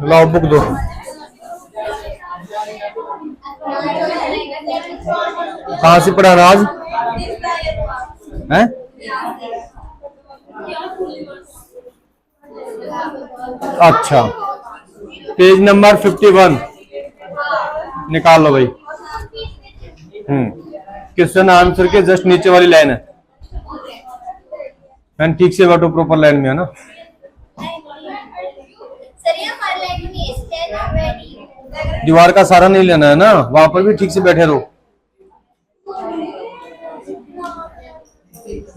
लाओ बुक दो। कहाँ से पढ़ा राज है? अच्छा, पेज नंबर 51 निकाल लो भाई। क्वेश्चन आंसर के जस्ट नीचे वाली लाइन है। मैंने ठीक से बैठो, प्रॉपर लाइन में है ना। दीवार का सहारा नहीं लेना है ना, वहां पर भी ठीक से बैठे रहो।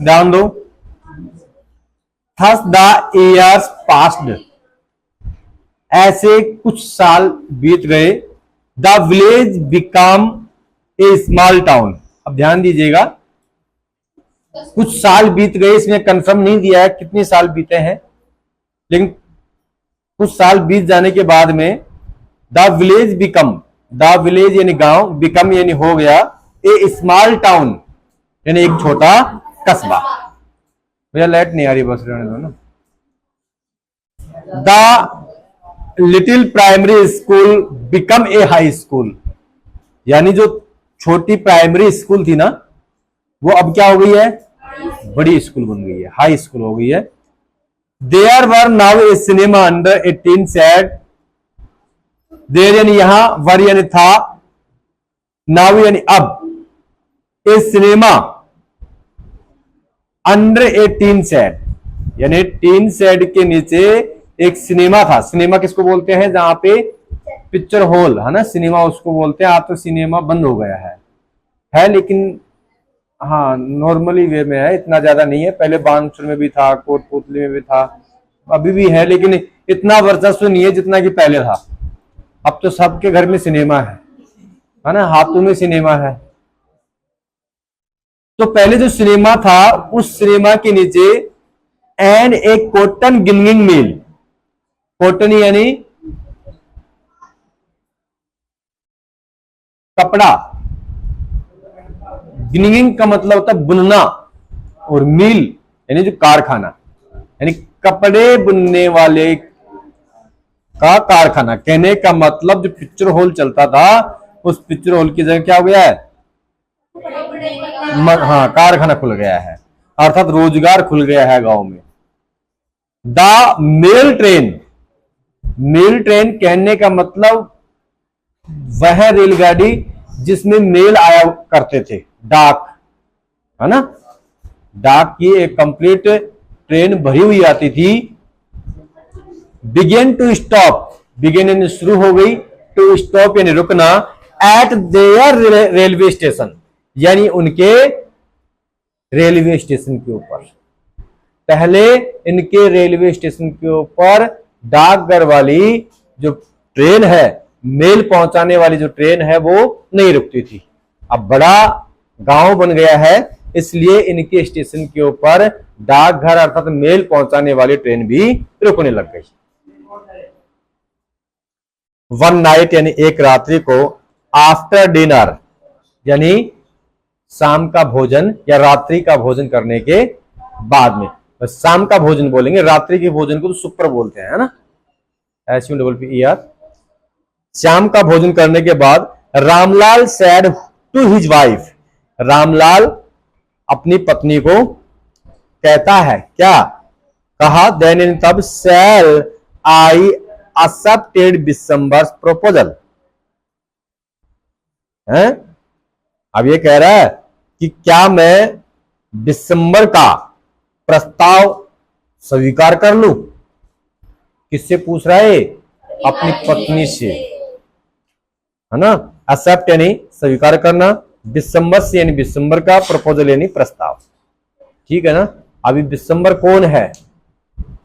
ध्यान दो। Thus the years passed, ऐसे कुछ साल बीत गए। The village become a small town. अब ध्यान दीजिएगा, कुछ साल बीत गए, इसमें कंफर्म नहीं दिया है कितने साल बीते हैं, लेकिन कुछ साल बीत जाने के बाद में the village become, the village यानी गांव, बिकम यानी हो गया, ए स्मॉल टाउन यानी एक छोटा कस्बा। भैया लाइट नहीं आ रही, बस रहने दो ना। The little primary school become a high school, यानी जो छोटी प्राइमरी स्कूल थी ना, वो अब क्या हो गई है, बड़ी स्कूल बन गई है, हाई स्कूल हो गई है। There were now a cinema under 18 set. There यानी यहां, वर यानी था, नाउ यानी अब, ए सिनेमा अंडर 18 सेट यानी 3 सेट के नीचे एक सिनेमा था। सिनेमा किसको बोलते हैं, जहां पे पिक्चर हॉल है ना, सिनेमा उसको बोलते हैं। आज तो सिनेमा बंद हो गया है लेकिन हाँ नॉर्मली वे में है, इतना ज्यादा नहीं है। पहले बानसूर में भी था, कोटपुतली में भी था, अभी भी है, लेकिन इतना वर्चस्व नहीं है जितना कि पहले था। अब तो सबके घर में सिनेमा है ना, हाथों में सिनेमा है। तो पहले जो सिनेमा था, उस सिनेमा के नीचे एंड एक कॉटन गिनिंग मिल, कॉटन यानी कपड़ा, गिनिंग का मतलब होता है बुनना, और मिल यानी जो कारखाना, यानी कपड़े बुनने वाले का कारखाना। कहने का मतलब जो पिक्चर हॉल चलता था, उस पिक्चर हॉल की जगह क्या हो गया है, हाँ कारखाना खुल गया है, अर्थात रोजगार खुल गया है गांव में। The mail train, mail train कहने का मतलब वह रेलगाड़ी जिसमें मेल आया करते थे, डाक है ना, डाक की एक कंप्लीट ट्रेन भरी हुई आती थी। बिगेन टू स्टॉप, बिगेन यानी शुरू हो गई, टू स्टॉप यानी रुकना, एट देयर रेलवे स्टेशन यानी उनके रेलवे स्टेशन के ऊपर। पहले इनके रेलवे स्टेशन के ऊपर डाकघर वाली जो ट्रेन है, मेल पहुंचाने वाली जो ट्रेन है, वो नहीं रुकती थी। अब बड़ा गांव बन गया है, इसलिए इनके स्टेशन के ऊपर डाकघर अर्थात मेल पहुंचाने वाली ट्रेन भी रुकने लग गई। वन नाइट यानी एक रात्रि को, आफ्टर डिनर यानी शाम का भोजन या रात्रि का भोजन करने के बाद में, बस शाम का भोजन बोलेंगे, रात्रि के भोजन को तो सुपर बोलते हैं, है ना, SUPPER। शाम का भोजन करने के बाद Ramlal said to his wife, Ramlal अपनी पत्नी को कहता है, क्या कहा, देन तब, shall I accepted Bishambar's proposal. हैं, अब ये कह रहा है कि क्या मैं दिसंबर का प्रस्ताव स्वीकार कर लूं। किससे पूछ रहा है, अपनी पत्नी से, है ना। एक्सेप्ट यानी स्वीकार करना, दिसंबर से यानी दिसंबर का, प्रपोजल यानी प्रस्ताव, ठीक है ना। अभी दिसंबर कौन है,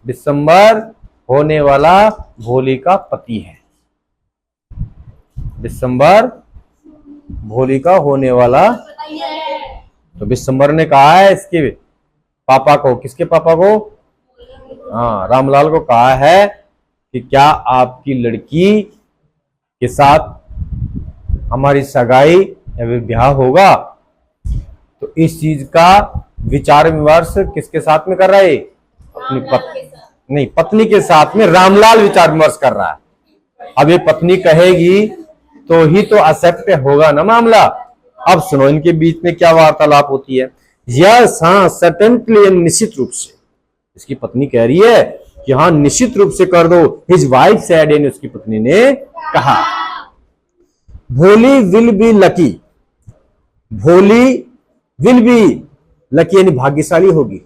दिसंबर होने वाला भोली का पति है, दिसंबर भोली का होने वाला। तो दिसंबर ने कहा है इसके पापा को, किसके पापा को, हाँ रामलाल को कहा है कि क्या आपकी लड़की के साथ हमारी सगाई या ब्याह होगा। तो इस चीज का विचार विमर्श किसके साथ में कर रहा है, अपनी पत्नी के साथ में रामलाल विचार विमर्श कर रहा है। अब ये पत्नी कहेगी तो ही तो एक्सेप्ट होगा ना मामला। अब सुनो इनके बीच में क्या वार्तालाप होती है। यस, हाँ, सर्टेनली, निश्चित रूप से। इसकी पत्नी कह रही है कि हाँ निश्चित रूप से कर दो। हिज वाइफ सेड, यानी उसकी पत्नी ने कहा। भोली विल बी लकी, भोली विल बी लकी यानी भाग्यशाली होगी,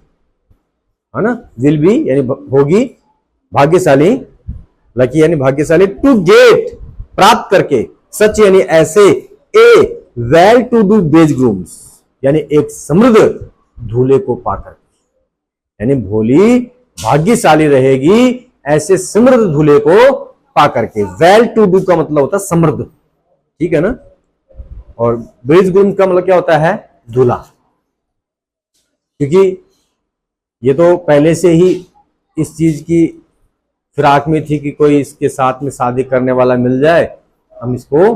है ना। विल बी यानी होगी भाग्यशाली, लकी यानी भाग्यशाली, टू गेट प्राप्त करके, सच यानी ऐसे, a well to do bridegrooms यानी एक समृद्ध दूल्हे को पाकर, यानी भोली भाग्यशाली रहेगी ऐसे समृद्ध दूल्हे को पाकर के। वेल टू डू का मतलब होता है समृद्ध, ठीक है ना। और बेज ग्रूम का मतलब क्या होता है, दूल्हा। क्योंकि ये तो पहले से ही इस चीज की फिराक में थी कि कोई इसके साथ में शादी करने वाला मिल जाए, हम इसको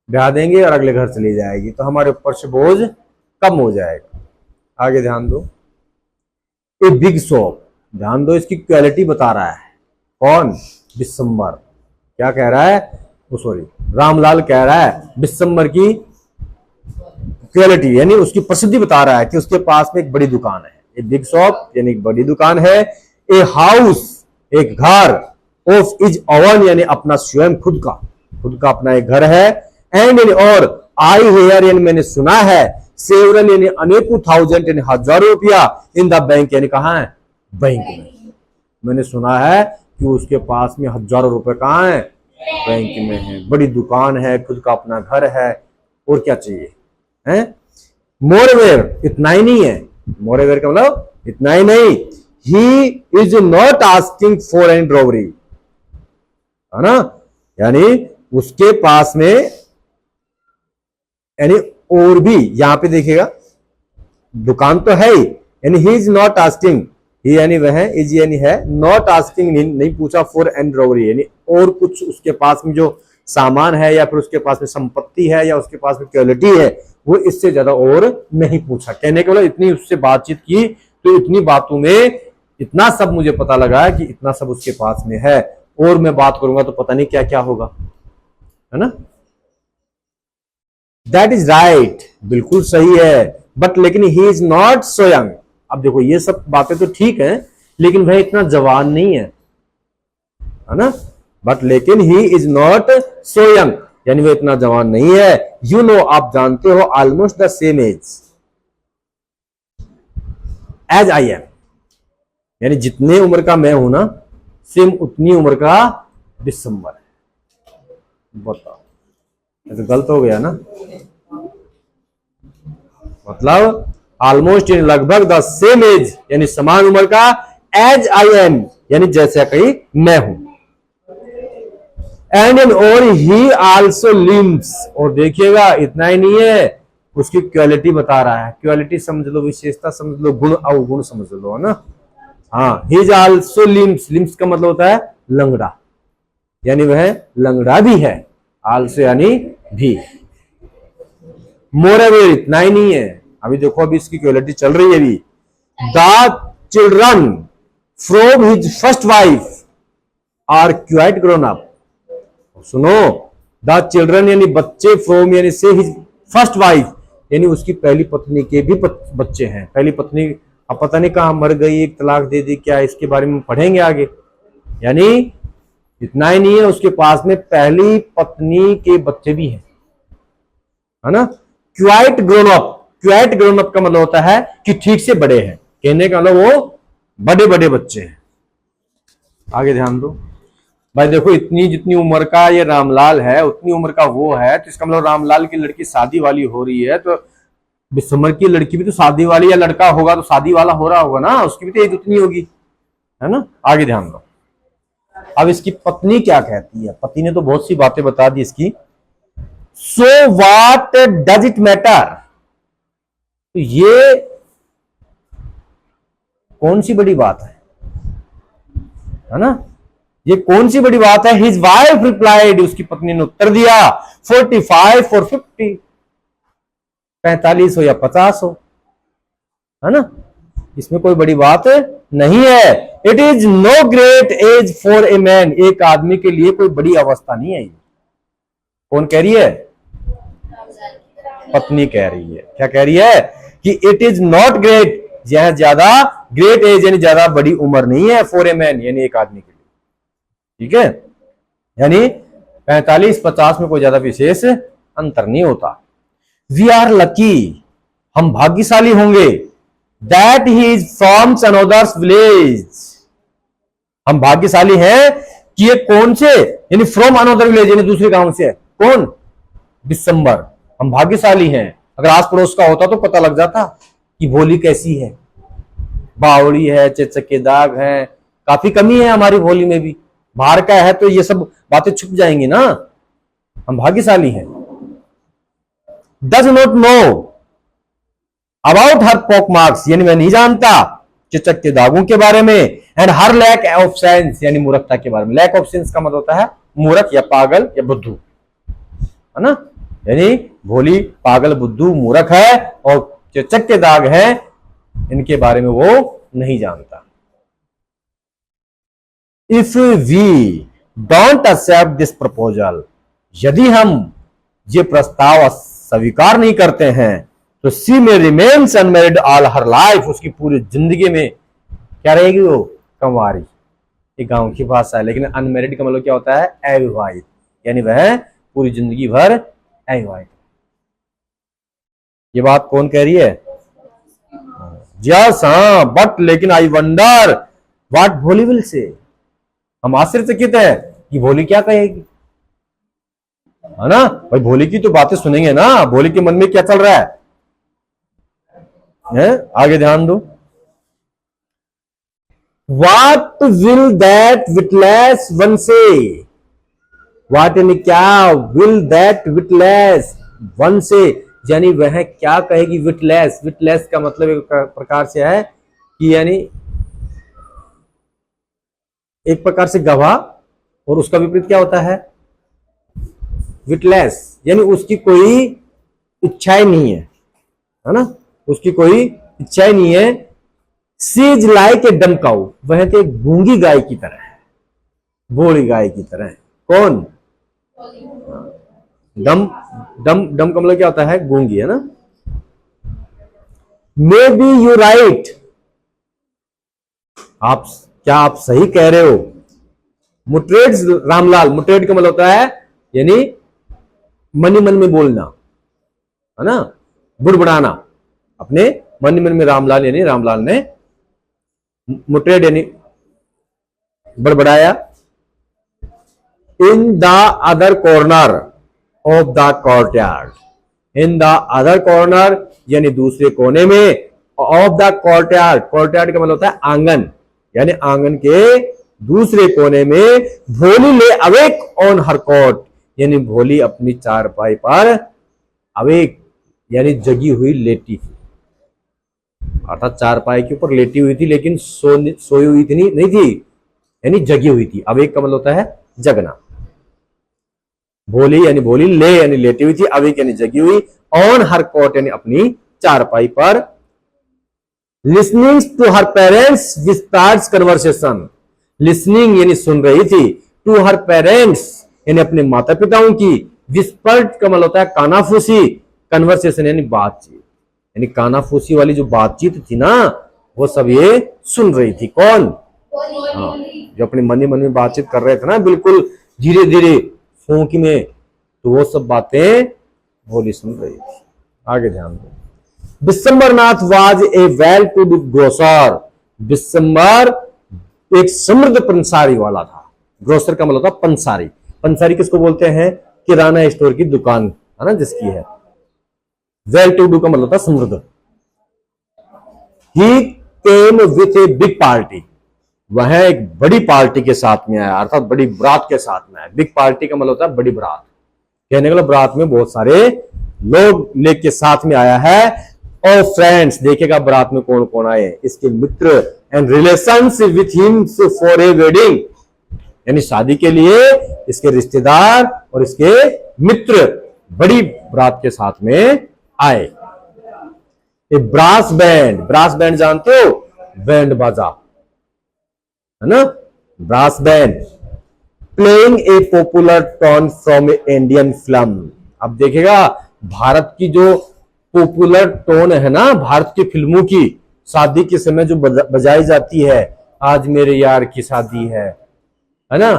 ब्याह देंगे और अगले घर चली जाएगी, तो हमारे ऊपर से बोझ कम हो जाएगा। आगे ध्यान दो, ए बिग शॉप, ध्यान दो इसकी क्वालिटी बता रहा है कौन, बिस्मर। क्या कह रहा है, सॉरी रामलाल कह रहा है बिस्मर की क्वालिटी यानी उसकी प्रसिद्धि बता रहा है कि उसके पास में एक बड़ी दुकान है। ए बिग शॉप यानी एक बड़ी दुकान है। ए हाउस एक घर, ऑफ इज ओवन यानी अपना स्वयं खुद का अपना एक घर है। एंड यानी और, आई हेयर यानी मैंने सुना है, सेवरल यानी अनेकों, थाउजेंड यानी हजारों रुपया, इन द बैंक यानी कहां है, बैंक में। मैंने सुना है कि उसके पास में हजारों रुपए कहां है, बैंक में है, बड़ी दुकान है, खुद का अपना घर है, और क्या चाहिए है। मोरवेयर इतना ही नहीं है, मोरवेयर का मतलब इतना ही नहीं, he is not asking for any dowry, है ना। यानी उसके पास में यानी और भी, यहां पे देखिएगा दुकान तो है ही, यानी ही इज नॉट आस्किंग, ही यानी वह है, इज यानी है, नॉट आस्किंग नहीं पूछा, फॉर एंड ड्रॉवरी यानी और कुछ उसके पास में जो सामान है या फिर उसके पास में संपत्ति है या उसके पास में क्वालिटी है, वो इससे ज्यादा और नहीं पूछा। कहने के मतलब इतनी उससे बातचीत की तो इतनी बातों में इतना सब मुझे पता लगा है कि इतना सब उसके पास में है, और मैं बात करूंगा तो पता नहीं क्या क्या होगा, है ना। दैट इज राइट, बिल्कुल सही है, बट लेकिन ही इज नॉट सो यंग। अब देखो ये सब बातें तो ठीक है, लेकिन वह इतना जवान नहीं है ना। बट लेकिन ही इज नॉट सो यंग यानी वह इतना जवान नहीं है। यू नो आप जानते हो, almost the same age I am यानी जितने उम्र का मैं हूं ना, सेम उतनी उम्र का दिसंबर है। बताओ, तो गलत हो गया ना। मतलब ऑलमोस्ट लगभग द सेम एज यानी समान उम्र का, एज आई एम यानी जैसा कहीं मैं हूं। एंड एन और ही आल्सो लिम्स, और देखिएगा इतना ही नहीं है, उसकी क्वालिटी बता रहा है। क्वालिटी समझ लो, विशेषता समझ लो, गुण अवगुण समझ लो, है ना। हाँ, he is also limbs, limbs का मतलब होता है लंगड़ा, यानी वह लंगड़ा भी है। आल्सो यानी भी। मोरवेयर इतना ही नहीं है, अभी देखो अभी इसकी क्वालिटी चल रही है अभी। The children from his first wife are quite grown up. सुनो, द चिल्ड्रन यानी बच्चे, फ्रॉम यानी से हिज फर्स्ट वाइफ यानी उसकी पहली पत्नी के भी बच्चे हैं। पहली पत्नी अब पता नहीं कहां मर गई, एक तलाक दे दी, क्या इसके बारे में पढ़ेंगे आगे। यानी इतना ही नहीं है, उसके पास में पहली पत्नी के बच्चे भी हैं, है ना। Quite grown up, quite grown up का मतलब होता है कि ठीक से बड़े हैं, कहने का मतलब वो बड़े बड़े बच्चे हैं। आगे ध्यान दो भाई, देखो इतनी जितनी उम्र का ये रामलाल है उतनी उम्र का वो है, तो इसका मतलब रामलाल की लड़की शादी वाली हो रही है, तो बिस्मर की लड़की भी तो शादी वाली, या लड़का होगा तो शादी वाला हो रहा होगा ना, उसकी भी तो एज उतनी होगी, है ना। आगे ध्यान दो, अब इसकी पत्नी क्या कहती है। पति ने तो बहुत सी बातें बता दी इसकी। So what does it matter, तो ये कौन सी बड़ी बात है ना, ये कौन सी बड़ी बात है। हिज वाइफ रिप्लाइड, उसकी पत्नी ने उत्तर दिया, 45 और 50, 45 हो या 50 हो, है ना, इसमें कोई बड़ी बात नहीं है। It is no great age for a man, एक आदमी के लिए कोई बड़ी अवस्था नहीं है ये। कौन कह रही है? पत्नी कह रही है। क्या कह रही है? कि इट इज नॉट ग्रेट, यह ज्यादा ग्रेट एज यानी ज्यादा बड़ी उम्र नहीं है, फॉर ए मैन यानी एक आदमी के लिए। ठीक है, यानी 45-50 में कोई ज्यादा विशेष अंतर नहीं होता। वी आर लकी, हम भाग्यशाली होंगे, that he is from another's village, हम भाग्यशाली हैं कि ये कौन से, यानी फ्रॉम अनदर विलेज यानी दूसरे गांव से है। कौन? दिसंबर। हम भाग्यशाली हैं, अगर आस पड़ोस का होता तो पता लग जाता कि भोली कैसी है, बावड़ी है, चेचक के दाग है, काफी कमी है हमारी भोली में भी, बाहर का है तो ये सब बातें छुप जाएंगी ना। हम भाग्यशाली हैं। Does not know about her pock marks, यानी मैं नहीं जानता चेचक के दागों के बारे में, and her lack of sense यानी मूर्खता के बारे में। लैक ऑफ सेंस का मतलब होता है मूर्ख या पागल या बुद्धू, है ना, यानी भोली पागल बुद्धू मूर्ख है, और चेचक के दाग है इनके बारे में वो नहीं जानता। If we don't accept this proposal, यदि हम ये प्रस्ताव स्वीकार नहीं करते हैं तो सी में रिमेन्स अनमैरिड ऑल हर लाइफ, उसकी पूरी जिंदगी में क्या रहेगी? वो कंवारी। ये गांव की भाषा है, लेकिन अनमैरिड का मतलब क्या होता है? अविवाहित, यानी वह पूरी जिंदगी भर अविवाहित। ये बात कौन कह रही है? यस, हाँ, बट लेकिन आई वंडर व्हाट भोली विल से, हम आश्चर्यचकित है कि भोली क्या कहेगी, है ना भाई। भोली की तो बातें सुनेंगे ना, भोली के मन में क्या चल रहा है? आगे ध्यान दो। What will that witless one say? What यानी क्या, will that witless one say यानी वह क्या कहेगी? विटलेस, विटलेस का मतलब एक प्रकार से है कि यानी एक प्रकार से गवाह, और उसका विपरीत क्या होता है? विटलेस, यानी उसकी कोई इच्छाएं नहीं है ना, उसकी कोई इच्छाएं नहीं है। सी इज लाइक ए डम काउ, वह तो एक गूंगी गाय की तरह है, बोली गाय की तरह है। कौन? डम, डम, डम का मतलब क्या होता है? गूंगी, है ना। मे बी यू राइट, आप सही कह रहे हो। मुटरेड रामलाल, मुटरेड का मतलब होता है यानी मन ही मन में बोलना, है ना, बुड़बुड़ाना, अपने मन ही मन में। रामलाल यानी रामलाल ने मुटरेड यानी बड़बड़ाया। In the other corner of the courtyard, in the other corner यानी दूसरे कोने में, ऑफ द कोर्टयार्ड, कोर्टयार्ड का मतलब होता है आंगन, यानी आंगन के दूसरे कोने में, भोली ले अवेक ऑन हर कॉट, यानी भोली अपनी चारपाई पर अवेक यानी जगी हुई लेटी थी, अर्थात चारपाई के ऊपर लेटी हुई थी, लेकिन सोई हुई थी नहीं थी, यानी जगी हुई थी। अवेक का मतलब होता है जगना। भोली यानी भोली, ले यानी लेटी हुई थी, अवेक यानी जगी हुई, ऑन हर कॉट यानी अपनी चारपाई पर। Listening to her parents' visitors' conversation, listening यानी सुन रही थी, टू हर पेरेंट्स यानी अपने माता पिताओं की, विस्पर्ड का मतलब होता है कानाफूसी, कन्वर्सेशन यानी बातचीत, यानी कानाफूसी वाली जो बातचीत थी ना, वो सब ये सुन रही थी। कौन? हाँ, जो अपने मन ही मन में बातचीत कर रहे थे ना, बिल्कुल धीरे धीरे फूंक में, तो वो सब बातें भोली सुन रही थी। आगे ध्यान दो। Biswambarnath was a well to do grocer, Biswambar एक समृद्ध पंसारी वाला था। ग्रोसर का मतलब था पंसारी। पंसारी किसको बोलते हैं? किराना स्टोर की दुकान, है ना, जिसकी है। वेल टू डू का मतलब था समृद्ध। He came with a big party, वह एक बड़ी पार्टी के साथ में आया, अर्थात बड़ी बरात के साथ में आया। बिग पार्टी का मतलब होता है बड़ी बरात, कहने का बरात में बहुत सारे लोग लेके साथ में आया है। और फ्रेंड्स, देखेगा बरात में कौन कौन आए, इसके मित्र, and relations with him for a wedding, यानी शादी के लिए इसके रिश्तेदार और इसके मित्र बड़ी बरात के साथ में आए। A brass band, brass band जानते हो? बैंड बाजा, है ना, brass band playing a popular tune from an Indian film. अब देखेगा भारत की जो पॉपुलर टोन है ना, भारत की फिल्मों की शादी के समय जो बजाई जाती है, आज मेरे यार की शादी है ना,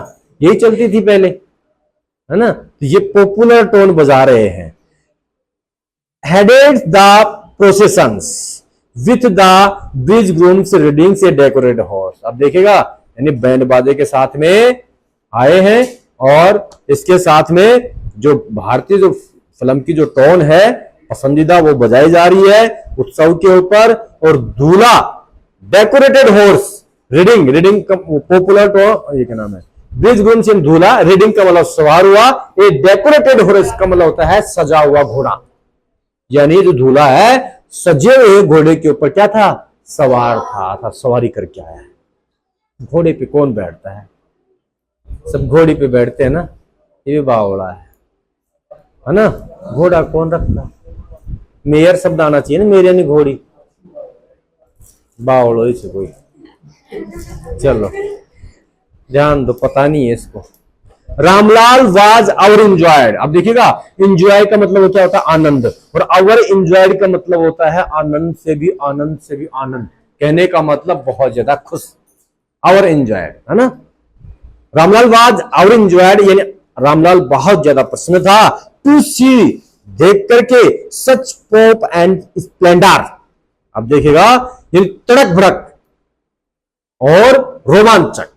यही चलती थी पहले, है ना, तो ये पॉपुलर टोन बजा रहे हैं। Headed the processions with the bridge grooms reading से डेकोरेट हॉर्स। अब देखेगा यानी बैंड बाजे के साथ में आए हैं और इसके साथ में जो भारतीय जो फिल्म की जो टोन है पसंदीदा वो बजाई जा रही है उत्सव के ऊपर। और दूल्हा decorated horse reading popular tone, ये क्या नाम है, ब्रिज ग्रूम से दूल्हा, रीडिंग का मतलब सवार हुआ, ये डेकोरेटेड हॉर्स का मतलब होता है सजा हुआ घोड़ा, यानी जो दूल्हा है सजे हुए घोड़े के ऊपर क्या था, सवार था सवारी करके आया है। घोड़े पे कौन बैठता है, सब घोड़ी पे बैठते हैं ना, ये भी बावड़ा है ना, घोड़ा कौन रखता है, मेयर शब्द आना चाहिए ना, मेरे यानी घोड़ी, बावड़ो इसे कोई, चलो ध्यान दो, पता नहीं है इसको। Ramlal was overjoyed. अब देखिएगा इंजॉय का मतलब क्या होता है, आनंद, और आवर इंजॉयड का मतलब होता है आनंद से भी आनंद से भी आनंद, कहने का मतलब बहुत ज्यादा खुश, आवर इंजॉयड, है ना। रामलाल वाज आवर इंजॉयड यानी रामलाल बहुत ज्यादा प्रसन्न था, टू सी देख करके सच पॉप एंड स्प्लेंडर। अब देखिएगा ये तड़क भड़क और रोमांचक,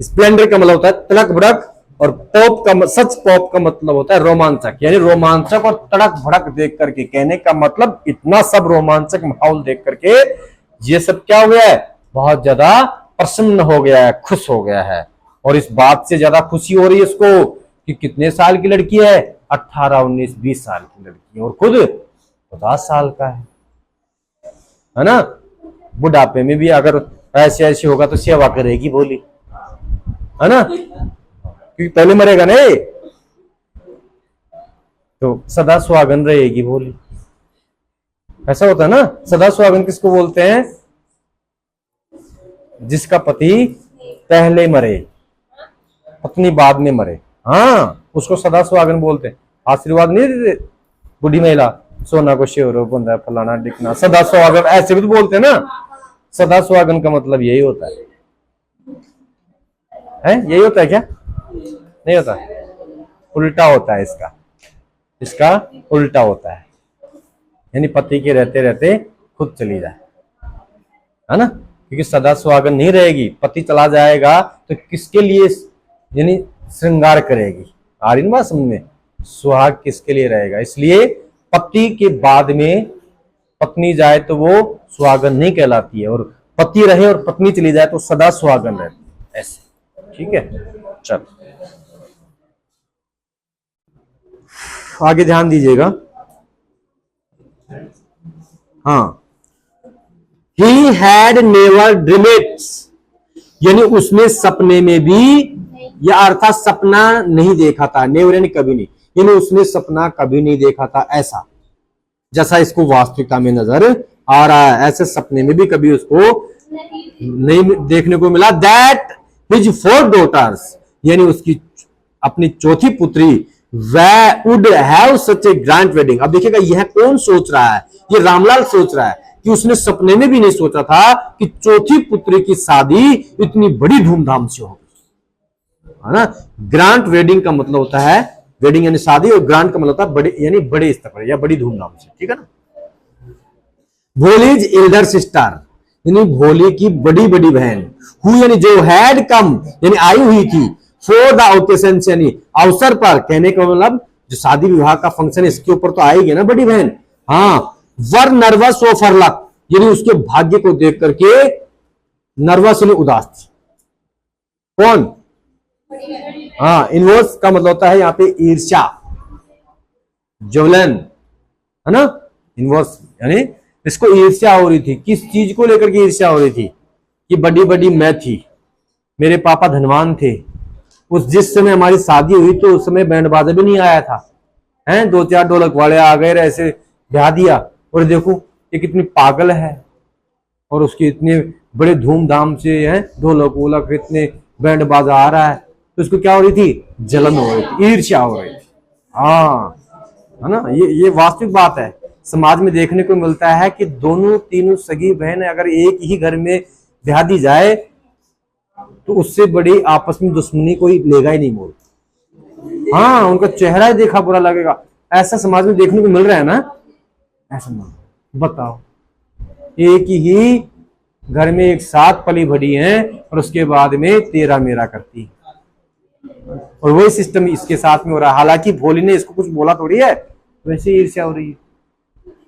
स्प्लेंडर का मतलब होता है तड़क भड़क, और पॉप का सच पॉप का मतलब होता है रोमांचक, यानी रोमांचक और तड़क भड़क देख करके, कहने का मतलब इतना सब रोमांचक माहौल देख करके ये सब क्या हो गया है, बहुत ज्यादा प्रसन्न हो गया है, खुश हो गया है। और इस बात से ज्यादा खुशी हो रही है इसको कि कितने साल की लड़की है, 18, 19, 20 साल की लड़की है, और खुद 50 साल का है ना। बुढ़ापे में भी अगर ऐसे ऐसे होगा तो सेवा करेगी बोली, है ना, क्योंकि पहले मरेगा नहीं तो सदा सुहागन रहेगी बोली, ऐसा होता है ना। सदा सुहागन किसको बोलते हैं, जिसका पति पहले मरे पत्नी बाद में मरे, हाँ उसको सदा सुहागन बोलते हैं। आशीर्वाद नहीं देते बूढ़ी महिला, सोना को शेरो बंदा फलाना डिकना, सदा सुहागन ऐसे भी तो बोलते हैं ना। सदा सुहागन का मतलब यही होता है यही होता है क्या, नहीं होता, उल्टा होता है इसका उल्टा होता है, यानी पति के रहते रहते खुद चली जाए, है ना, क्योंकि सदा सुहागन नहीं रहेगी, पति चला जाएगा तो किसके लिए यानी श्रृंगार करेगी, आ रही ना बात समझ में, सुहाग किसके लिए रहेगा। इसलिए पति के बाद में पत्नी जाए तो वो सुहागन नहीं कहलाती है, और पति रहे और पत्नी चली जाए तो सदा सुहागन रहती है, ऐसे, ठीक है। चल आगे ध्यान दीजिएगा, हाँ, he had never dream it, यानी उसने सपने में भी, या अर्थात सपना नहीं देखा था, नेवर यानी कभी नहीं, यानी उसने सपना कभी नहीं देखा था ऐसा, जैसा इसको वास्तविकता में नजर आ रहा है, ऐसे सपने में भी कभी उसको नहीं देखने को मिला। दैट हिज 4 डॉटर्स, यानी उसकी अपनी चौथी पुत्री, would have such A grand wedding. अब देखिएगा यह कौन सोच रहा है, ये रामलाल सोच रहा है कि उसने सपने में भी नहीं सोचा था कि चौथी पुत्री की शादी इतनी बड़ी धूमधाम से होगी, है ना। ग्रांट वेडिंग का मतलब होता है, वेडिंग यानी शादी, और ग्रांट का मतलब होता है बड़े यानी बड़े स्तर पर या बड़ी धूमधाम से, ठीक है ना। भोलीज एल्डर सिस्टर, यानी भोली की बड़ी बड़ी बहन, हु यानी जो हैड कम यानी आई हुई थी, फॉर द ओकेशन यानी अवसर पर, कहने का मतलब जो शादी विवाह का फंक्शन इसके ऊपर तो आएगी ना बड़ी बहन, हाँ, वर नर्वस ओ फरलक, यानी उसके भाग्य को देख करके नर्वस यानी उदास थी। कौन, हाँ, इनवर्स का मतलब होता है यहाँ पे ईर्ष्या, जलन, है ना, इनवर्स यानी इसको ईर्ष्या हो रही थी, किस चीज को लेकर के ईर्ष्या हो रही थी, कि बड़ी बड़ी मैं थी, मेरे पापा धनवान थे, उस जिस समय हमारी शादी हुई तो उस समय बैंड बाजा भी नहीं आया था, हैं 2-4 ढोलक वाले आ गए ऐसे ब्याह दिया, और देखो ये कितनी पागल है, और उसकी इतनी बड़े धूमधाम से है, ढोलक वोलक इतने बैंड बाजा आ रहा है, तो उसको क्या हो रही थी, जलन हो रही थी, ईर्ष्या हो रही थी। हाँ, है ना, ये वास्तविक बात है। समाज में देखने को मिलता है कि दोनों तीनों सगी बहन अगर एक ही घर में ब्याह दी जाए तो उससे बड़ी आपस में दुश्मनी कोई लेगा ही नहीं मोल। हाँ, उनका चेहरा ही देखा बुरा लगेगा। ऐसा समाज में देखने को मिल रहा है ना। ऐसा ना बताओ, एक ही घर में एक साथ पली भरी हैं और उसके बाद में तेरा मेरा करती है, और वही सिस्टम इसके साथ में हो रहा है। हालांकि भोली ने इसको कुछ बोला थोड़ी है, वैसे ईर्ष्या हो रही है।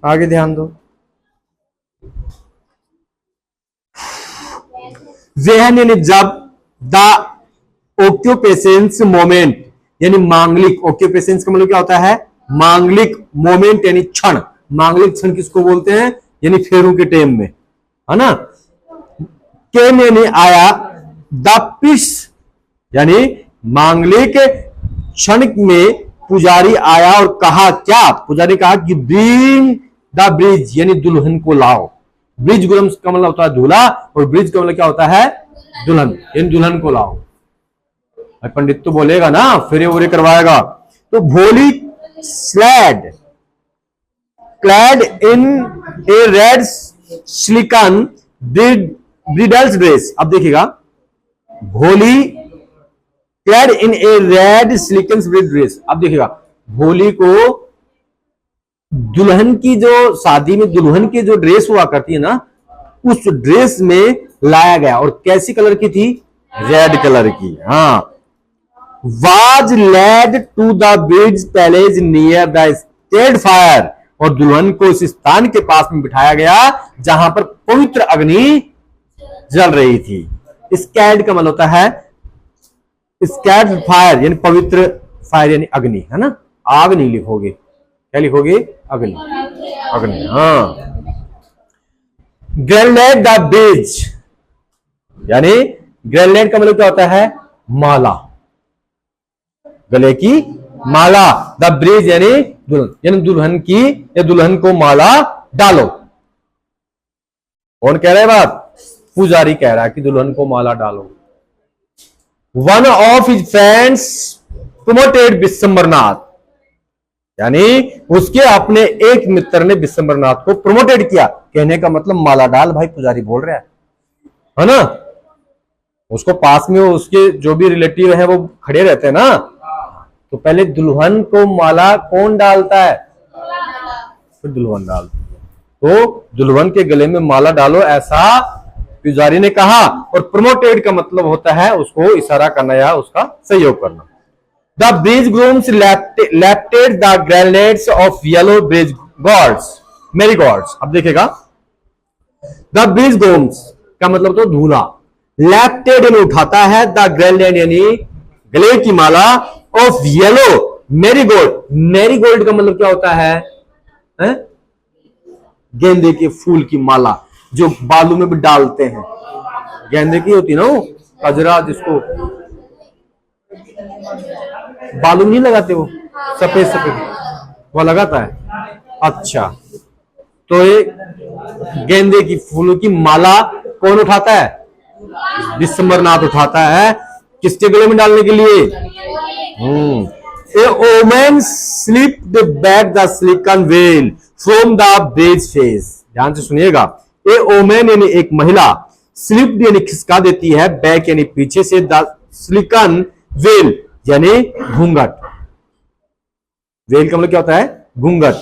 आगे ध्यान दो। जहन यानी जब, द ऑक्यूपेशंस मोमेंट यानी मांगलिक, ऑक्यूपेशंस का मतलब क्या होता है, मांगलिक, मोमेंट यानी क्षण। मांगलिक क्षण किसको बोलते हैं, यानी फेरू के टाइम में, है ना। केम यानी आया, द पीस यानी मांगलिक क्षण में पुजारी आया और कहा, क्या पुजारी कहा कि ब्रिंग द ब्रिज यानी दुल्हन को लाओ। ब्रिज गुलम का मतलब होता है दूल्हा, और ब्रिज का मतलब क्या होता है, दुल्हन, यानी दुल्हन को लाओ। पंडित तो बोलेगा ना, फेरे वोरे करवाएगा। तो भोली स्लैड क्लैड इन ए रेड सिलिकॉन ब्रिडल्स ड्रेस। अब देखिएगा, भोली क्लैड इन ए रेड सिलिकॉन ब्रिड ड्रेस। अब देखिएगा, भोली को दुल्हन की जो शादी में दुल्हन की जो ड्रेस हुआ करती है ना, उस ड्रेस में लाया गया, और कैसी कलर की थी, रेड कलर की। हाँ, was led to the bridge palace near the sacred fire, और दुल्हन को इस स्थान के पास में बिठाया गया जहां पर पवित्र अग्नि जल रही थी। स्कैड का मतलब होता है, स्कैड फायर यानी पवित्र, फायर यानी अग्नि, है ना। आग नहीं लिखोगे, क्या लिखोगे, अग्नि, अग्नि। हाँ, ग्रेनेड द ब्रिज यानी ग्रेनेड का मतलब क्या होता है, माला, गले की माला। द ब्रिज यानी दुल्हन, यानी दुल्हन की या दुल्हन को माला डालो। कौन कह रहा है बात, पुजारी कह रहा है कि दुल्हन को माला डालो। One of his friends promoted Vishwambharnath, यानी उसके अपने एक मित्र ने विश्वम्बरनाथ को प्रमोटेड किया। कहने का मतलब माला डाल भाई, पुजारी बोल रहा है ना। उसको पास में उसके जो भी रिलेटिव है वो खड़े रहते हैं ना, तो पहले दुल्हन को माला कौन डालता है, फिर दुल्हन डालती है। तो दुल्हन के गले में माला डालो, ऐसा पुजारी ने कहा। और प्रमोटेड का मतलब होता है उसको इशारा करना या उसका सहयोग करना। The bridegrooms lifted the garlands of yellow marigolds marigolds. अब देखेगा, द ब्रिज ग्रूम्स का मतलब तो दूल्हा, लैप्टेड यानी उठाता है, द ग्रेनेड यानी गले की माला, ऑफ येलो मैरीगोल्ड। मैरीगोल्ड का मतलब क्या होता है? गेंदे के फूल की माला, जो बालू में भी डालते हैं। गेंदे की होती ना वो कजरा, जिसको बालू में नहीं लगाते, वो सफेद सफेद वो लगाता है। अच्छा, तो ये गेंदे की फूलों की माला कौन उठाता है? विश्वम्बरनाथ उठाता है। किसके गले में डालने के लिए? A woman slipped back the silicon veil from the bridge face। ध्यान से सुनिएगा, ए ओमेन यानी एक महिला, स्लिप्ड यानी खिसका देती है, बैक यानी पीछे से, द सिलिकॉन वेल यानी घूंघट। वेल का मतलब क्या होता है? घूंघट।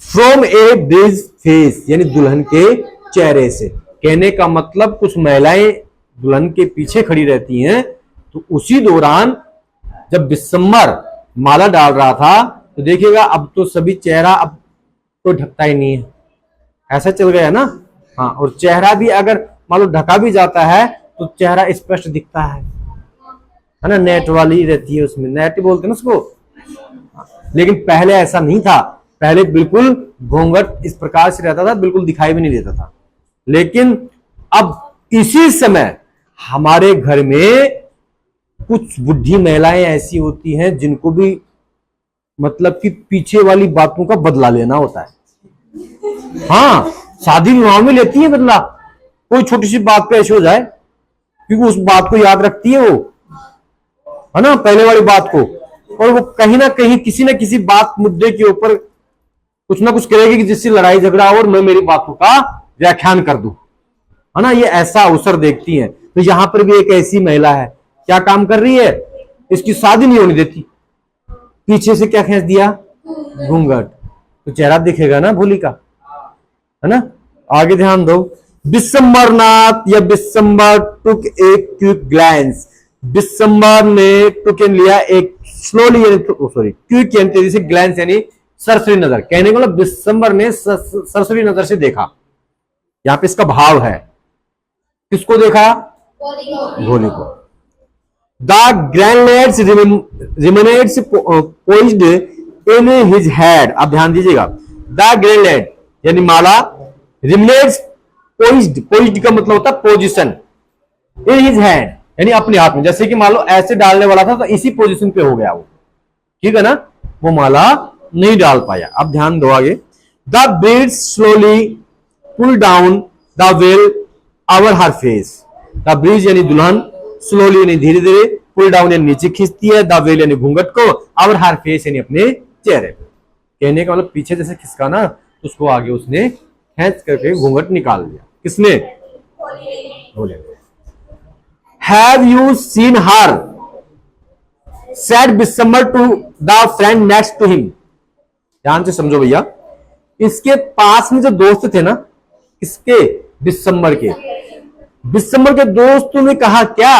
फ्रॉम ए ब्रिज फेस यानी दुल्हन के चेहरे से। कहने का मतलब कुछ महिलाएं दुल्हन के पीछे खड़ी रहती हैं, तो उसी दौरान जब विश्वम्बर माला डाल रहा था, तो देखिएगा अब तो सभी चेहरा अब तो ढकता ही नहीं है, ऐसा चल गया ना। हाँ, और चेहरा भी अगर मान लो ढका भी जाता है तो चेहरा स्पष्ट दिखता है ना। नेट वाली रहती है, उसमें नेट बोलते हैं ना उसको। लेकिन पहले ऐसा नहीं था, पहले बिल्कुल घूंघट इस प्रकार से रहता था, बिल्कुल दिखाई भी नहीं देता था। लेकिन अब इसी समय हमारे घर में कुछ बुढ़ी महिलाएं ऐसी होती हैं जिनको भी मतलब कि पीछे वाली बातों का बदला लेना होता है। हाँ, शादी विवाह में लेती है बदला, कोई छोटी सी बात पे ऐसे हो जाए, क्योंकि उस बात को याद रखती है वो, है ना, पहले वाली बात को, और वो कहीं ना कहीं किसी ना किसी बात मुद्दे के ऊपर कुछ ना कुछ करेगी कि जिससे लड़ाई झगड़ा हो और मैं मेरी बातों का व्याख्यान कर दूं, है ना। ये ऐसा अवसर देखती हैं। तो यहां पर भी एक ऐसी महिला है, क्या काम कर रही है, इसकी शादी नहीं होने देती, पीछे से क्या खींच दिया, घूंघट, तो चेहरा दिखेगा ना भोली का, है ना। आगे ध्यान दो, बिस्मरनाथ या बिस्मर टुक एक क्विक ग्लैंस, बिस्मर ने टुक लिया एक स्लोली, सॉरी क्विक यानी तेजी से, ग्लैंस यानी सरसरी नजर, कहने को मतलब बिस्मर ने सरसरी नजर से देखा। यहां पे इसका भाव है, किसको देखा, भोली को। The ग्रैंडलेट्स रिमेनेट्स poised in his head, अब ध्यान दीजिएगा, द ग्रैंडलेट यानी माला, रिमेनेट्स पोइज्ड, पोइज्ड का मतलब होता है पोजीशन, इन हिज हैंड यानी अपने हाथ में, जैसे कि मान लो ऐसे डालने वाला था तो इसी पोजीशन पे हो गया वो, ठीक है ना, वो माला नहीं डाल पाया। अब ध्यान दो आगे, the bride slowly pull down the veil over her face, the bride यानी दुल्हन, स्लोली यानी धीरे धीरे, पुल डाउन यानी नीचे खींचती है, द वेल यानी घूंघट को, ओवर हर फेस यानी अपने चेहरे पे, कहने का मतलब पीछे जैसे खिसकाना, उसको आगे उसने खींच करके घूंघट निकाल दिया, किसने, Bhole. Have you seen her said Bishambar to the friend next to him, ध्यान से समझो भैया, इसके पास में जो दोस्त थे ना, इसके बिस्मर के, बिस्मर के दोस्तों ने कहा क्या,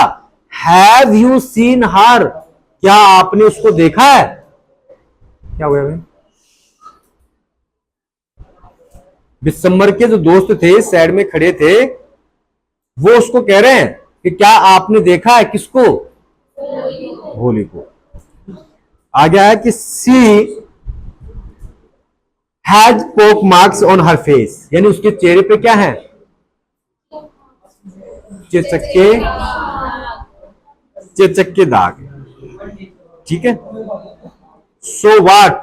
हैव यू सीन हर, क्या आपने उसको देखा है, क्या हुआ भाई, बिस्मर के जो दोस्त थे साइड में खड़े थे, वो उसको कह रहे हैं कि क्या आपने देखा है, किसको, भोली को। आ गया है कि सी हैज पोक मार्क्स ऑन हर फेस, यानी उसके चेहरे पे क्या है, चेचक दाग, ठीक है। सो व्हाट,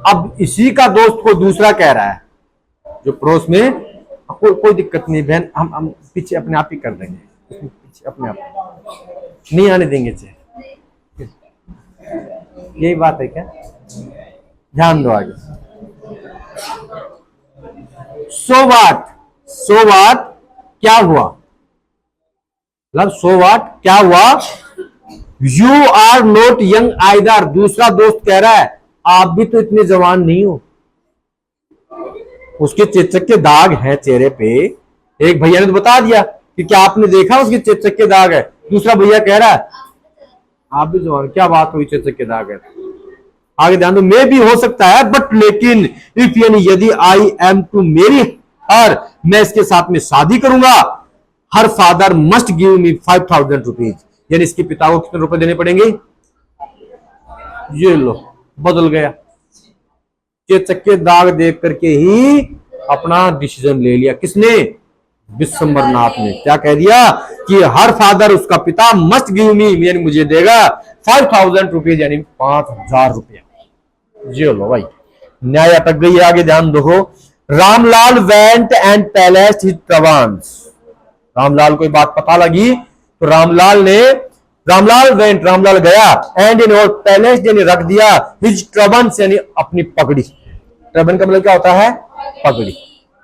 अब इसी का दोस्त को दूसरा कह रहा है, जो पड़ोस में, कोई दिक्कत नहीं बहन, हम पीछे अपने आप ही कर देंगे, पीछे अपने आप नहीं आने देंगे चेहरे, यही बात है क्या, ध्यान दो आगे। सो व्हाट क्या हुआ, मतलब सो व्हाट क्या हुआ, you are not young either, दूसरा दोस्त कह रहा है आप भी तो इतने जवान नहीं हो, उसके चेचक के दाग हैं चेहरे पे, एक भैया ने तो बता दिया कि क्या आपने देखा उसके चेचक के दाग है, दूसरा भैया कह रहा है आप भी जवान, क्या बात हुई, चेचक के दाग है। आगे ध्यान दो, मे भी हो सकता है बट लेकिन, इफ यानी यदि, आई एम टू मेरी हर, मैं इसके साथ में शादी करूंगा, her father must give me 5000 rupees, यानी इसके पिता को कितने रुपए देने पड़ेंगे, ये लो बदल गया, चेचक के दाग देख करके ही अपना डिसीजन ले लिया, किसने, बिस्मरनाथ ने, क्या कह दिया कि हर फादर, उसका पिता, मस्ट गिव मी यानी मुझे देगा 5000 रुपीज यानी 5000 रुपया, जी लो भाई, न्याय अटक गई। आगे ध्यान दो, Ramlal went and placed his turbans, Ramlal को बात पता लगी तो रामलाल वेंट, रामलाल गया, एंड इन और पैलेस्ड यानी रख दिया, हिज टर्बान्स यानी अपनी पगड़ी, टर्बन का मतलब क्या होता है, पगड़ी,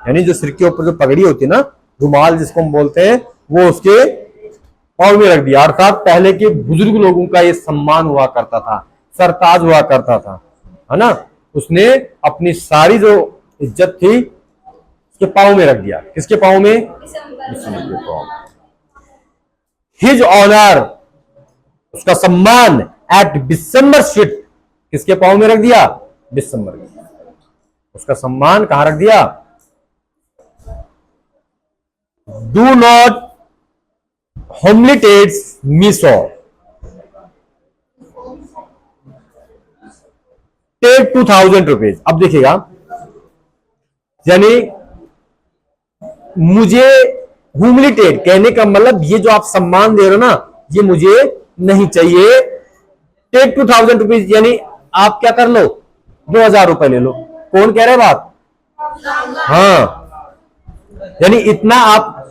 यानी जो सिर के ऊपर जो पगड़ी होती है ना, रुमाल जिसको हम बोलते हैं, वो उसके पांव में रख दिया, अर्थात पहले के बुजुर्ग लोगों का ये सम्मान हुआ करता था, सरताज हुआ करता था, है ना, उसने अपनी सारी जो इज्जत थी उसके पांव में रख दिया, किसके पांव में, बिस्मर के पांव। हिज ऑनर, उसका सम्मान, एट बिस्मर स्ट्रीट, किसके पांव में रख दिया, बिस्मर के, उसका सम्मान कहां रख दिया, do not humiliate me so, take 2000 rupees. अब देखिएगा, यानी मुझे ह्यूमिलिटेट कहने का मतलब ये जो आप सम्मान दे रहे हो ना, ये मुझे नहीं चाहिए, टेक 2000 रुपीज यानी आप क्या कर लो, 2000 रुपए ले लो। कौन कह रहे बात, हाँ यानी इतना आप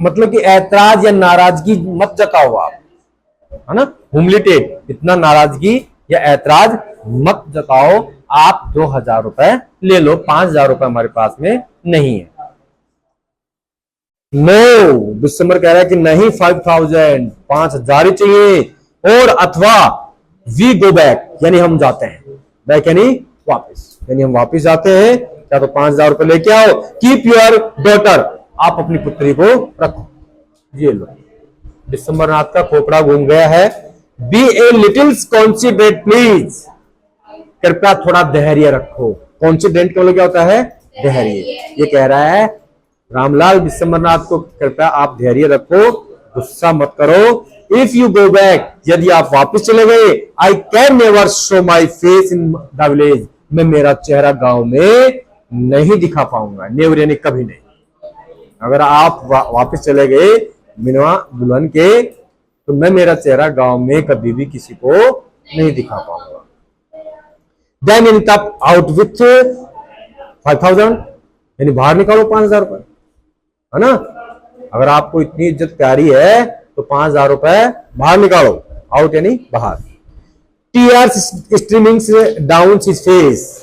मतलब कि ऐतराज या नाराजगी मत जताओ आप, है ना, हुमिलिटेट, इतना नाराजगी या ऐतराज मत जताओ, आप 2000 रुपए ले लो, 5000 रुपए हमारे पास में नहीं है। नो, दिसंबर कह रहा है कि नहीं, 5000, 5000 ही चाहिए, और अथवा वी गो बैक, यानी हम जाते हैं, बैक यानी वापस, यानी हम वापस जाते हैं, या तो 5000 रुपए लेके आओ, कीप योर डॉटर, आप अपनी पुत्री को रखो, ये लो। दिसंबर नाथ का खोपड़ा घूम गया है। बी ए लिटिल कॉन्सिडरेट प्लीज, कृपया थोड़ा धैर्य रखो। कॉन्सिडरेट का मतलब क्या होता है? धैर्य। ये कह रहा है रामलाल दिसंबर नाथ को, कृपया आप धैर्य रखो, गुस्सा मत करो। इफ यू गो बैक, यदि आप वापस चले गए, I can never show my face in the village, मैं मेरा चेहरा गांव में नहीं दिखा पाऊंगा। नेवर यानी कभी नहीं। अगर आप वापस चले गए बिना दुल्हन के, तो मैं मेरा चेहरा गांव में कभी भी किसी को नहीं दिखा पाऊंगा। देन इन तब आउट विथ 5000, यानी बाहर निकालो 5000 रुपए, है ना। अगर आपको इतनी इज्जत प्यारी है तो 5000 रुपए बाहर निकालो, आउट यानी बाहर। Tears streaming down his face,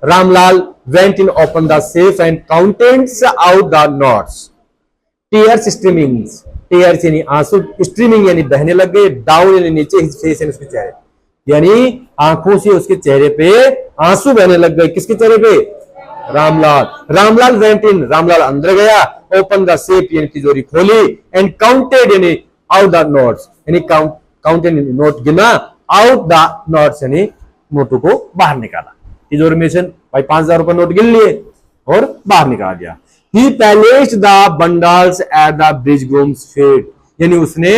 Ramlal went in, opened the safe and counted out the notes. Tears streaming, tears यानी आंसू, streaming यानी बहने लग गए, down यानी नीचे, his face यानी उसके चेहरे, यानी आंखों से उसके चेहरे पे आंसू बहने लग गए। किसके चेहरे पे? रामलाल। रामलाल went in, रामलाल अंदर गया, open the safe यानी तिजोरी खोली, and counted यानी out the notes, यानी counted नोट गिना, out the notes यानी नोटों को बाहर निकाला। तिजोरी में से भाई 5000 रुपए नोट गिन लिए और बाहर निकाल दिया। He placed the bundles at the bridegroom's feet, यानी उसने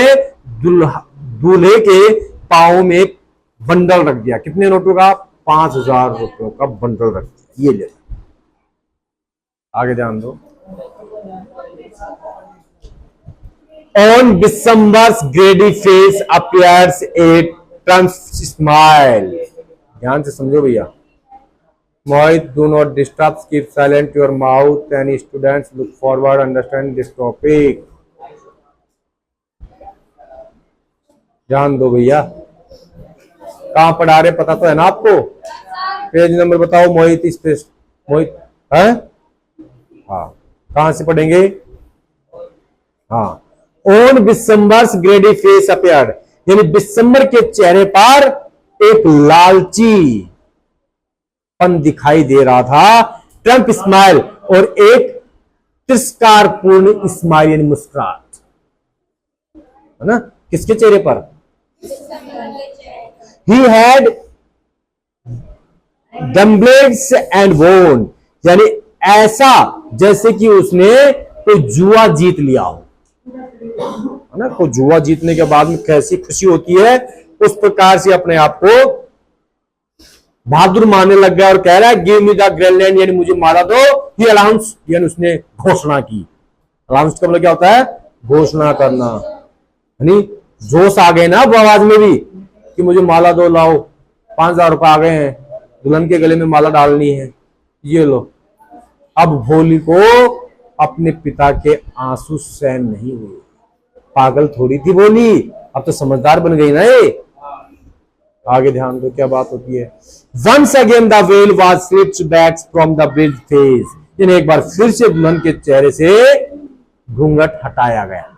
दूल्हे के पांव में एक बंडल रख दिया। कितने नोटों का? 5000 रुपयों का बंडल रख दिया। ये ले, आगे ध्यान दो। On December's greedy face appears a triumphant smile, ध्यान से समझो भैया। Mohit, do not disturb, keep silent your mouth, and students look forward understand this topic. ध्यान दो भैया, कहां पढ़ा रहे पता तो है ना आपको? पेज नंबर बताओ मोहित, इस पेज मोहित है, हाँ, कहां से पढ़ेंगे? हाँ, on December's greedy face appeared, यानी दिसंबर के चेहरे पर एक लालची पन दिखाई दे रहा था, ट्रम्प स्माइल, और एक तिरस्कारपूर्ण स्माइल यानी मुस्कुराहट, है ना। किसके चेहरे पर? He had gambled and won, यानी ऐसा जैसे कि उसने कोई जुआ जीत लिया हो, है ना। कोई जुआ जीतने के बाद में कैसी खुशी होती है, उस प्रकार से अपने आप को बहादुर मानने लग गया और कह रहा है गिव मी द ग्रेनलैंड, यानी मुझे माला दो। ही अनाउंस, यानी उसने घोषणा की। अनाउंस का मतलब क्या होता है? घोषणा करना, यानी जोश आ गए ना वो आवाज में भी कि मुझे माला दो, लाओ, 5000 रुपए आ गए हैं, दुल्हन के गले में माला डालनी है, ये लो। अब भोली को अपने पिता के आंसू सहन नहीं हुए। पागल थोड़ी थी भोली, अब तो समझदार बन गई ना ये। आगे ध्यान दो क्या बात होती है। Once again the veil was slipped back from the bride's face, यानी एक बार फिर से दुल्हन के चेहरे से घूंघट हटाया गया।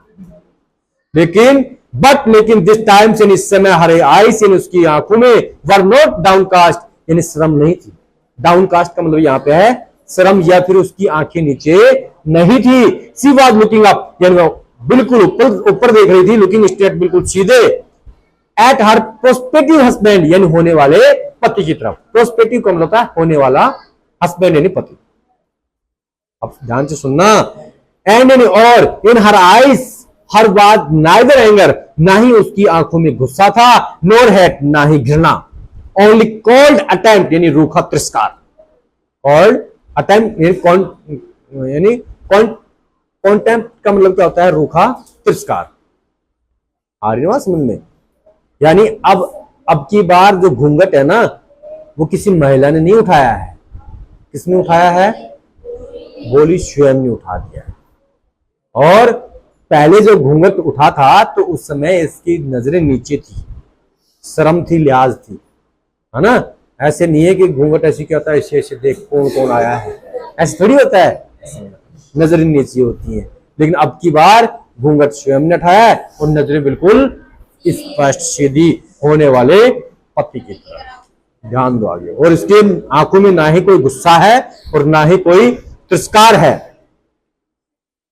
लेकिन दिस टाइम से इस समय हरे आईज, यानी उसकी आंखों में वर नॉट डाउनकास्ट, यानी शर्म नहीं थी। डाउनकास्ट का मतलब यहाँ पे है शर्म, या फिर उसकी आंखें नीचे नहीं थी। सी वॉज लुकिंग अप, यानी बिल्कुल ऊपर देख रही थी, लुकिंग स्ट्रेट, बिल्कुल सीधे, एट हर प्रोस्पेक्टिव हस्बैंड, यानी होने वाले पति की तरफ। प्रोस्पेक्टिव का मतलब होता है होने वाला, हस्बैंड यानी पति। अब ध्यान से सुनना। एंड यानी और, इन हर आइज, हर बात नाइदर एंगर, ना ही उसकी आंखों में गुस्सा था, नोर हेट, ना ही घृणा, ओनली कोल्ड अटेम्प्ट, यानी रूखा तिरस्कार। कॉल्ड अटेम्प्ट यानी कॉन्टेम्प्ट का मतलब क्या होता है? रूखा तिरस्कार। आ रही ना समझ में? यानी अब की बार जो घूंघट है ना, वो किसी महिला ने नहीं उठाया है। किसने उठाया है? भोली स्वयं ने उठा दिया। और पहले जो घूंघट उठा था तो उस समय इसकी नजरें नीचे थी, शर्म थी, लिहाज थी, है ना। ऐसे नहीं है कि घूंघट ऐसी क्या होता है, ऐसे ऐसे देख कौन कौन आया है, ऐसे थोड़ी होता है, नजरें नीचे होती हैं। लेकिन अब की बार घूंघट स्वयं ने उठाया है और नजरें बिल्कुल स्पष्ट सीधी होने वाले पति की तरह। ध्यान दो आगे। और इसके आंखों में ना ही कोई गुस्सा है और ना ही कोई तिरस्कार है,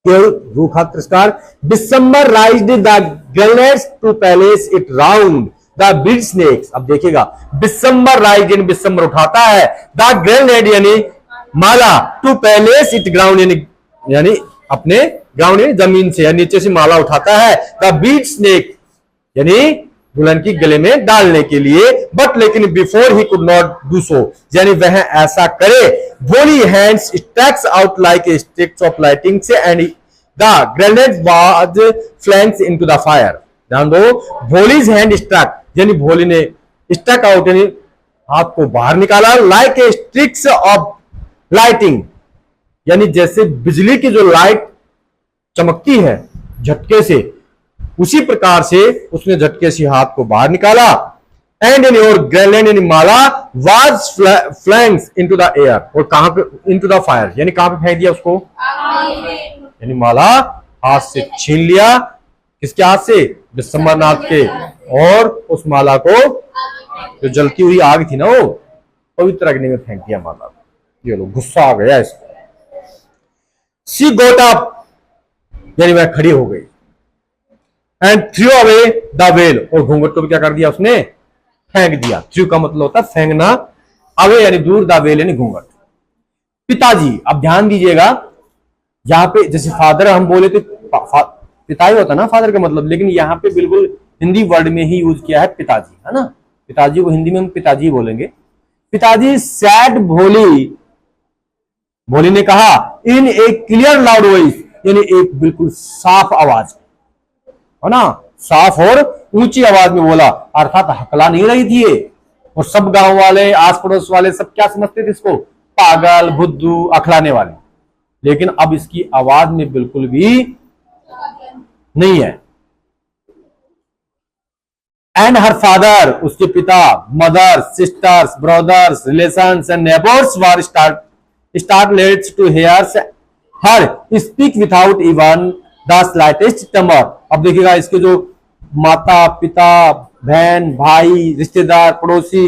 केवल रूखा तिरस्कार। Bishamber raised the garlands to place it round the bride's necks. अब देखिएगा, दिसंबर राइज्ड यानी दिसंबर उठाता है, द ग्रेनेड यानी माला, टू पैलेस इट ग्राउंड यानी अपने ग्राउंड यानी जमीन से या नीचे से माला उठाता है, द बीड स्नेक यानी दुल्हन की गले में डालने के लिए। बट लेकिन before he could not do so, यानी वह ऐसा करे, Bholi hands struck out like a streaks of lightning से and the garland was flung into the fire. ध्यान दो, भोलीज हैंड स्टक यानी भोली ने स्टक आउट यानी हाथ को बाहर निकाला, like a streaks of lighting यानी जैसे बिजली की जो लाइट चमकती है झटके से, उसी प्रकार से उसने झटके से हाथ को बाहर निकाला। एंड इन योर ग्रेनेड यानी माला was flung into the air, और कहां पे, इनटू द फायर यानी कहां पे फेंक दिया उसको, यानी माला हाथ से छीन लिया, किसके हाथ से, विश्वम्भरनाथ के, और उस माला को जो जलती हुई आग थी ना वो पवित्र अग्नि में फेंक दिया माला को। ये लो, गुस्सा आ गया इसको। शी गोट अप यानी वह खड़ी हो गई, and through away the well और घूंघट को भी क्या कर दिया उसने, फेंक दिया। थ्रू का मतलब होता है फेंकना, अवे यानी दूर, द वेल यानी घूंघट। पिताजी, अब ध्यान दीजिएगा, यहां पे जैसे फादर हम बोले तो पिता ही होता ना फादर का मतलब, लेकिन यहाँ पे बिल्कुल हिंदी वर्ड में ही यूज किया है पिताजी, है ना। पिताजी को हिंदी में हम पिताजी बोलेंगे। पिताजी सैड भोली, भोली ने कहा, इन ए क्लियर लाउड वॉइस यानी एक बिल्कुल साफ आवाज, है ना, साफ और ऊंची आवाज में बोला, अर्थात हकला नहीं रही थी ये। और सब गांव वाले, आस पड़ोस वाले सब क्या समझते थे इसको, पागल, बुद्धू, अखलाने वाले। लेकिन अब इसकी आवाज में बिल्कुल भी नहीं है। एंड हर फादर, उसके पिता, mother, sisters, brothers, relations and neighbours were startled to hear her speak without even the slightest tremor। अब देखिएगा, इसके जो माता, पिता, बहन, भाई, रिश्तेदार, पड़ोसी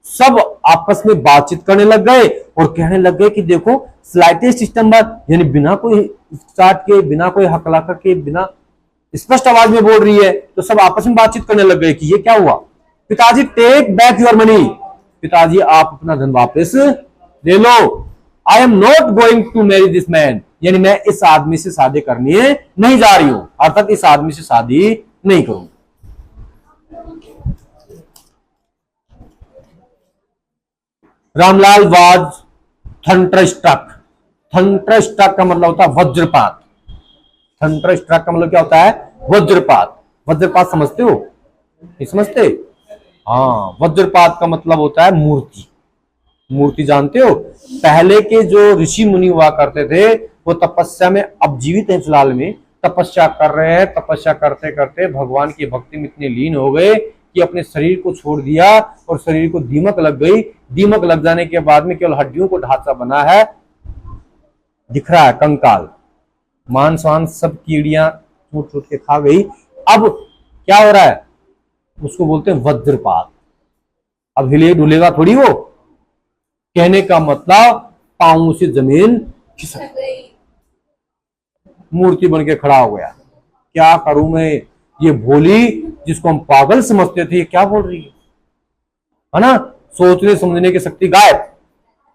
सब आपस में बातचीत करने लग गए और कहने लग गए कि देखो, स्लाइटेस्ट ट्रेमर यानी बिना कोई स्टार्ट के, बिना कोई हकलाका के, बिना स्पष्ट आवाज में बोल रही है। तो सब आपस में बातचीत करने लग गए कि ये क्या हुआ। पिताजी टेक बैक योर मनी, पिताजी आप अपना धन वापस ले लो। I am not going to marry this man यानी मैं इस आदमी से शादी करने नहीं जा रही हूं, अर्थात इस आदमी से शादी नहीं करूंगी। रामलाल वाज थंडरस्ट्रक, थंडरस्ट्रक का मतलब होता है वज्रपात। थंडरस्ट्रक का मतलब क्या होता है, वज्रपात। वज्रपात समझते हो, नहीं समझते? हाँ, वज्रपात का मतलब होता है मूर्ति। मूर्ति जानते हो, पहले के जो ऋषि मुनि हुआ करते थे वो तपस्या में, अब जीवित हैं फिलहाल में, तपस्या कर रहे हैं। तपस्या करते करते भगवान की भक्ति में इतने लीन हो गए कि अपने शरीर को छोड़ दिया और शरीर को दीमक लग गई। दीमक लग जाने के बाद में केवल हड्डियों को ढांचा बना है, दिख रहा है कंकाल, मांस वांस सब कीड़ियां छूट छूट के खा गई। अब क्या हो रहा है, उसको बोलते हैं वज्रपात। अब हिले डुलेगा थोड़ी वो, कहने का मतलब पांव से जमीन खिसक गई, मूर्ति बन के खड़ा हो गया। क्या करूं मैं, ये भोली जिसको हम पागल समझते थे क्या बोल रही है ना, सोचने समझने की शक्ति गायब।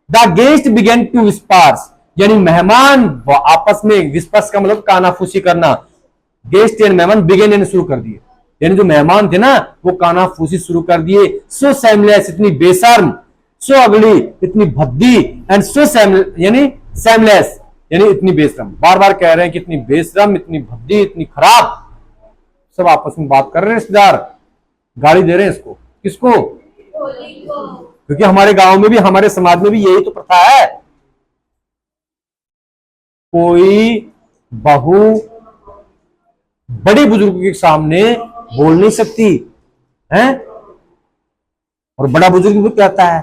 The guest began to whispers यानी मेहमान आपस में, विस्पर्स का मतलब कानाफूसी करना। गेस्ट यानी मेहमान, बिगेन यानी शुरू कर दिए, यानी जो मेहमान थे ना वो कानाफूसी शुरू कर दिए। सो सैमलेस इतनी बेशर्म, सो अगली इतनी भद्दी, एंड सो यानी सैमलेस यानी इतनी बेशरम। बार बार कह रहे हैं कि इतनी बेशरम, इतनी भद्दी, इतनी खराब। सब आपस में बात कर रहे हैं, रिश्तेदार गाली दे रहे हैं इसको, किसको, क्योंकि हमारे गांव में भी, हमारे समाज में भी यही तो प्रथा है। कोई बहू बड़े बुजुर्ग के सामने बोल नहीं सकती है। और बड़ा बुजुर्ग भी कहता है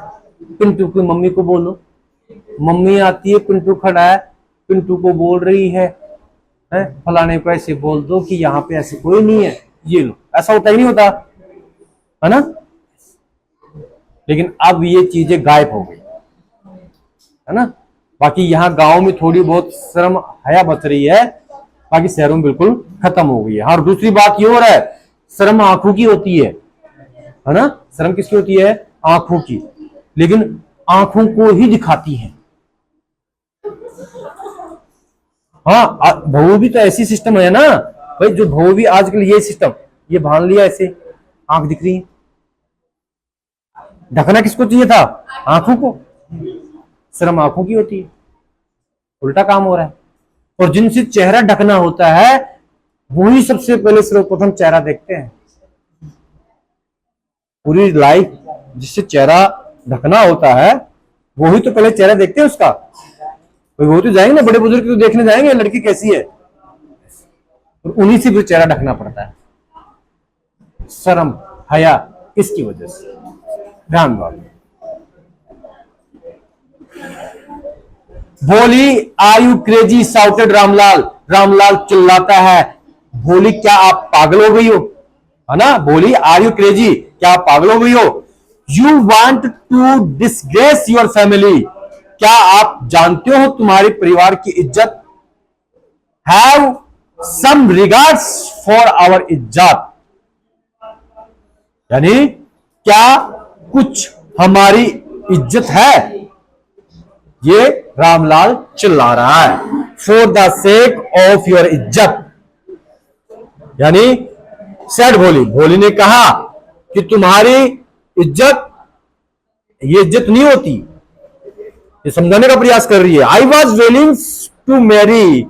पिंटू की मम्मी को बोलो, मम्मी आती है, पिंटू खड़ा है, पिंटू को बोल रही है फलाने को ऐसे बोल दो कि यहाँ पे ऐसे कोई नहीं है, ये लो। ऐसा होता ही नहीं होता है ना। लेकिन अब ये चीजें गायब हो गई है ना। बाकी यहाँ गांव में थोड़ी बहुत शर्म हया बच रही है, बाकी शहरों में बिल्कुल खत्म हो गई है। और दूसरी बात ये हो रहा है, शर्म आंखों की होती है ना। शर्म किसकी होती है? आंखों की। लेकिन आंखों को ही दिखाती है। हाँ, भऊ भी तो ऐसी सिस्टम है ना भाई, जो भऊ भी आजकल ये सिस्टम, ये भान लिया ऐसे, आंख दिख रही है। ढकना किसको चाहिए था? आंखों को। शर्म आंखों की होती है, उल्टा काम हो रहा है। और जिनसे चेहरा ढकना होता है वही सबसे पहले सर्वप्रथम चेहरा देखते हैं। पूरी लाइफ जिससे चेहरा ढकना होता है वही तो पहले चेहरा देखते हैं उसका। वो तो जाएंगे ना, बड़े बुजुर्ग तो देखने जाएंगे लड़की कैसी है, और उन्हीं से भी चेहरा ढकना पड़ता है। शर्म हया इसकी वजह से। ध्यान दो। Bholi are you crazy shouted Ramlal. Ramlal चिल्लाता है, भोली क्या आप पागल हो गई हो, है ना। भोली आर यू क्रेजी, क्या आप पागल हो गई हो। You want to disgrace your family, क्या आप जानते हो तुम्हारे परिवार की इज्जत। Have some regards for our izzat, यानी क्या कुछ हमारी इज्जत है। ये रामलाल चिल्ला रहा है। For the sake of your इज्जत, यानी सेड भोली, भोली ने कहा कि तुम्हारी इज्जत, ये इज्जत नहीं होती। ये समझाने का प्रयास कर रही है। I was willing to marry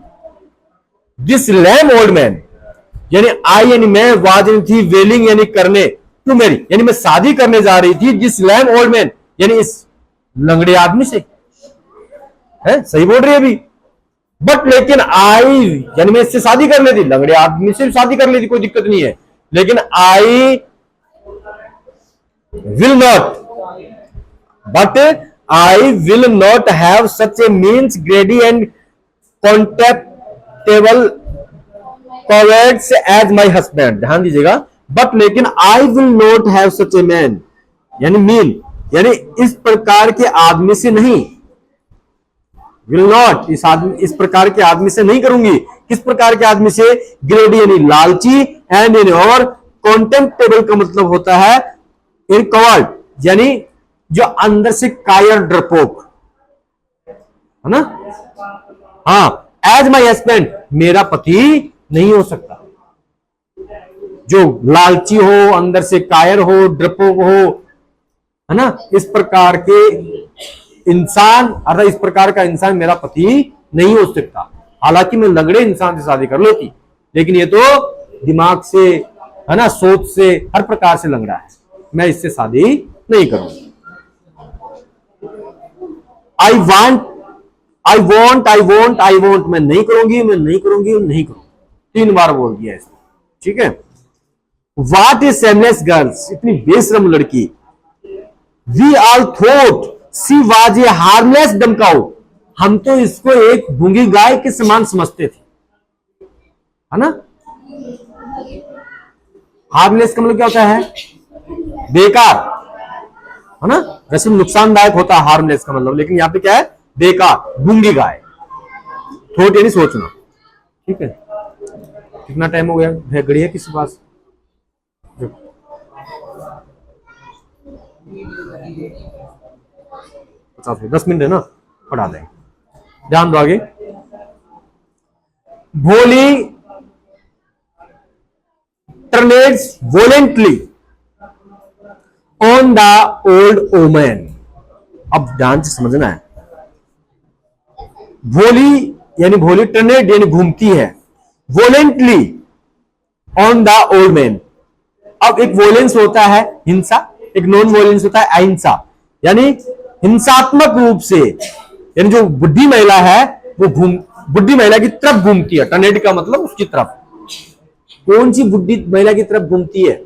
this lame old man, यानी आई यानी मैं, वाज यानी थी, वेलिंग यानी करने, टू मैरी यानी मैं शादी करने जा रही थी, दिस लैम ओल्ड मैन यानी इस लंगड़े आदमी से। है सही बोल रही है अभी। बट लेकिन आई यानी मैं इससे शादी कर लेती, लंगड़े आदमी से शादी कर लेती, कोई दिक्कत नहीं है। लेकिन I will not, but I will not have such a means greedy and contemptible cowards as my husband. ध्यान दीजिएगा, बट लेकिन I will not have such a man यानी मीन यानी इस प्रकार के आदमी से नहीं। विल नॉट इस प्रकार के आदमी से नहीं करूंगी। किस प्रकार के आदमी से? ग्रेडी यानी लालची, एंड यानी और, कॉन्टेम्प्टेबल का मतलब होता है इनकवर्ड यानी जो अंदर से कायर डरपोक, है ना। हाँ, एज माई हस्बैंड मेरा पति नहीं हो सकता। जो लालची हो, अंदर से कायर हो, डरपोक हो, है ना, इस प्रकार के इंसान, अर्थात इस प्रकार का इंसान मेरा पति नहीं हो सकता। हालांकि मैं लंगड़े इंसान से शादी कर लेती, लेकिन ये तो दिमाग से, है ना, सोच से, हर प्रकार से लंगड़ा है, मैं इससे शादी नहीं करूंगी। आई वॉन्ट मैं नहीं करूंगी, मैं नहीं करूंगी, नहीं करूंगी, 3 बार बोल दिया इसने। ठीक है। व्हाट इज सेमलेस गर्ल्स, इतनी बेशरम लड़की। We all thought she was a harmless dumb cow, हम तो इसको एक गूंगी गाय के समान समझते थे, है ना। हार्मलेस का मतलब क्या होता है? बेकार, है ना। वैसे नुकसानदायक होता है हार्मलेस का मतलब, लेकिन यहां पे क्या है? बेकार, गूंगी गाय। थॉट यानी सोचना। ठीक है। कितना टाइम हो गया? घड़ी है किसी पास? 10 मिनट है ना, पढ़ा दें। ध्यान दो आगे। भोली टर्नेट्स वोलेंटली ऑन द ओल्ड वुमन। अब ध्यान से समझना है। भोली यानी भोली टर्नेट यानी घूमती है, वोलेंटली ऑन द ओल्ड मैन। अब एक वोलेंस होता है हिंसा, एक नॉन वोलेंस होता है अहिंसा, यानी हिंसात्मक रूप से, यानी जो बुढ़ी महिला है वो बुढ़ी महिला की तरफ घूमती है, टर्नेड का मतलब उसकी तरफ। कौन सी बुढ़ी महिला की तरफ घूमती है?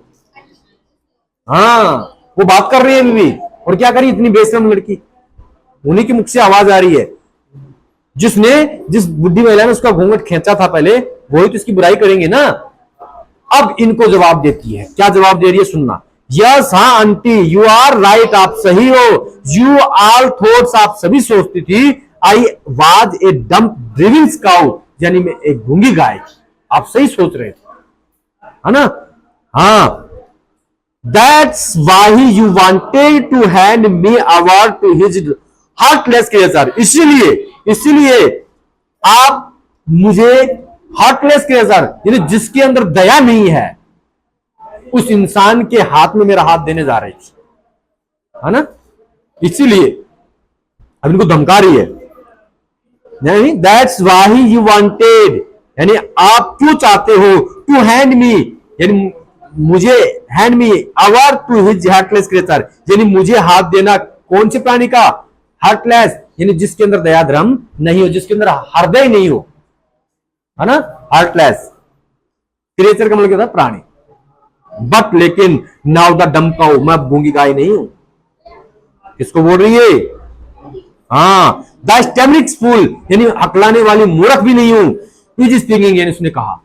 हाँ, वो बात कर रही है अभी, और क्या करी इतनी बेशरम लड़की, उन्हीं के मुख से आवाज आ रही है। जिस बुढ़ी महिला ने उसका घूंघट खींचा था पहले, वही तो इसकी बुराई करेंगे ना। अब इनको जवाब देती है, क्या जवाब दे रही है सुनना। यस, हाँ आंटी, यू आर राइट, आप सही हो। यू ऑल थॉट्स, आप सभी सोचती थी। I was a dumb driving cow, यानी मैं एक गूंगी गाय। आप सही सोच रहे थे, है ना? हाँ, that's why you wanted to hand me over to his heartless creature. इसीलिए आप मुझे हार्टलेस क्रिएचर, यानी जिसके अंदर दया नहीं है, उस इंसान के हाथ में मेरा हाथ देने जा रही थी, है ना? इसीलिए अब इनको धमका रही है। यानी दैट्स वाई यू वांटेड, यानी आप क्यों चाहते हो, टू हैंड मी, यानी मुझे, hand me over to his heartless creature, यानी मुझे हाथ देना कौन से प्राणी का? हार्टलेस, यानी जिसके अंदर दया धर्म नहीं हो, जिसके अंदर हृदय नहीं हो, है ना? हार्टलेस क्रिएचर का मतलब क्या था? प्राणी। बट लेकिन नाउ द डम काउ, मैं गूंगी गाय नहीं हूं। किसको बोल रही है? हाँ, द स्टेमरिक फूल, यानी हकलाने वाली मूर्ख भी नहीं हूं। इज स्पीकिंग, यानी उसने कहा,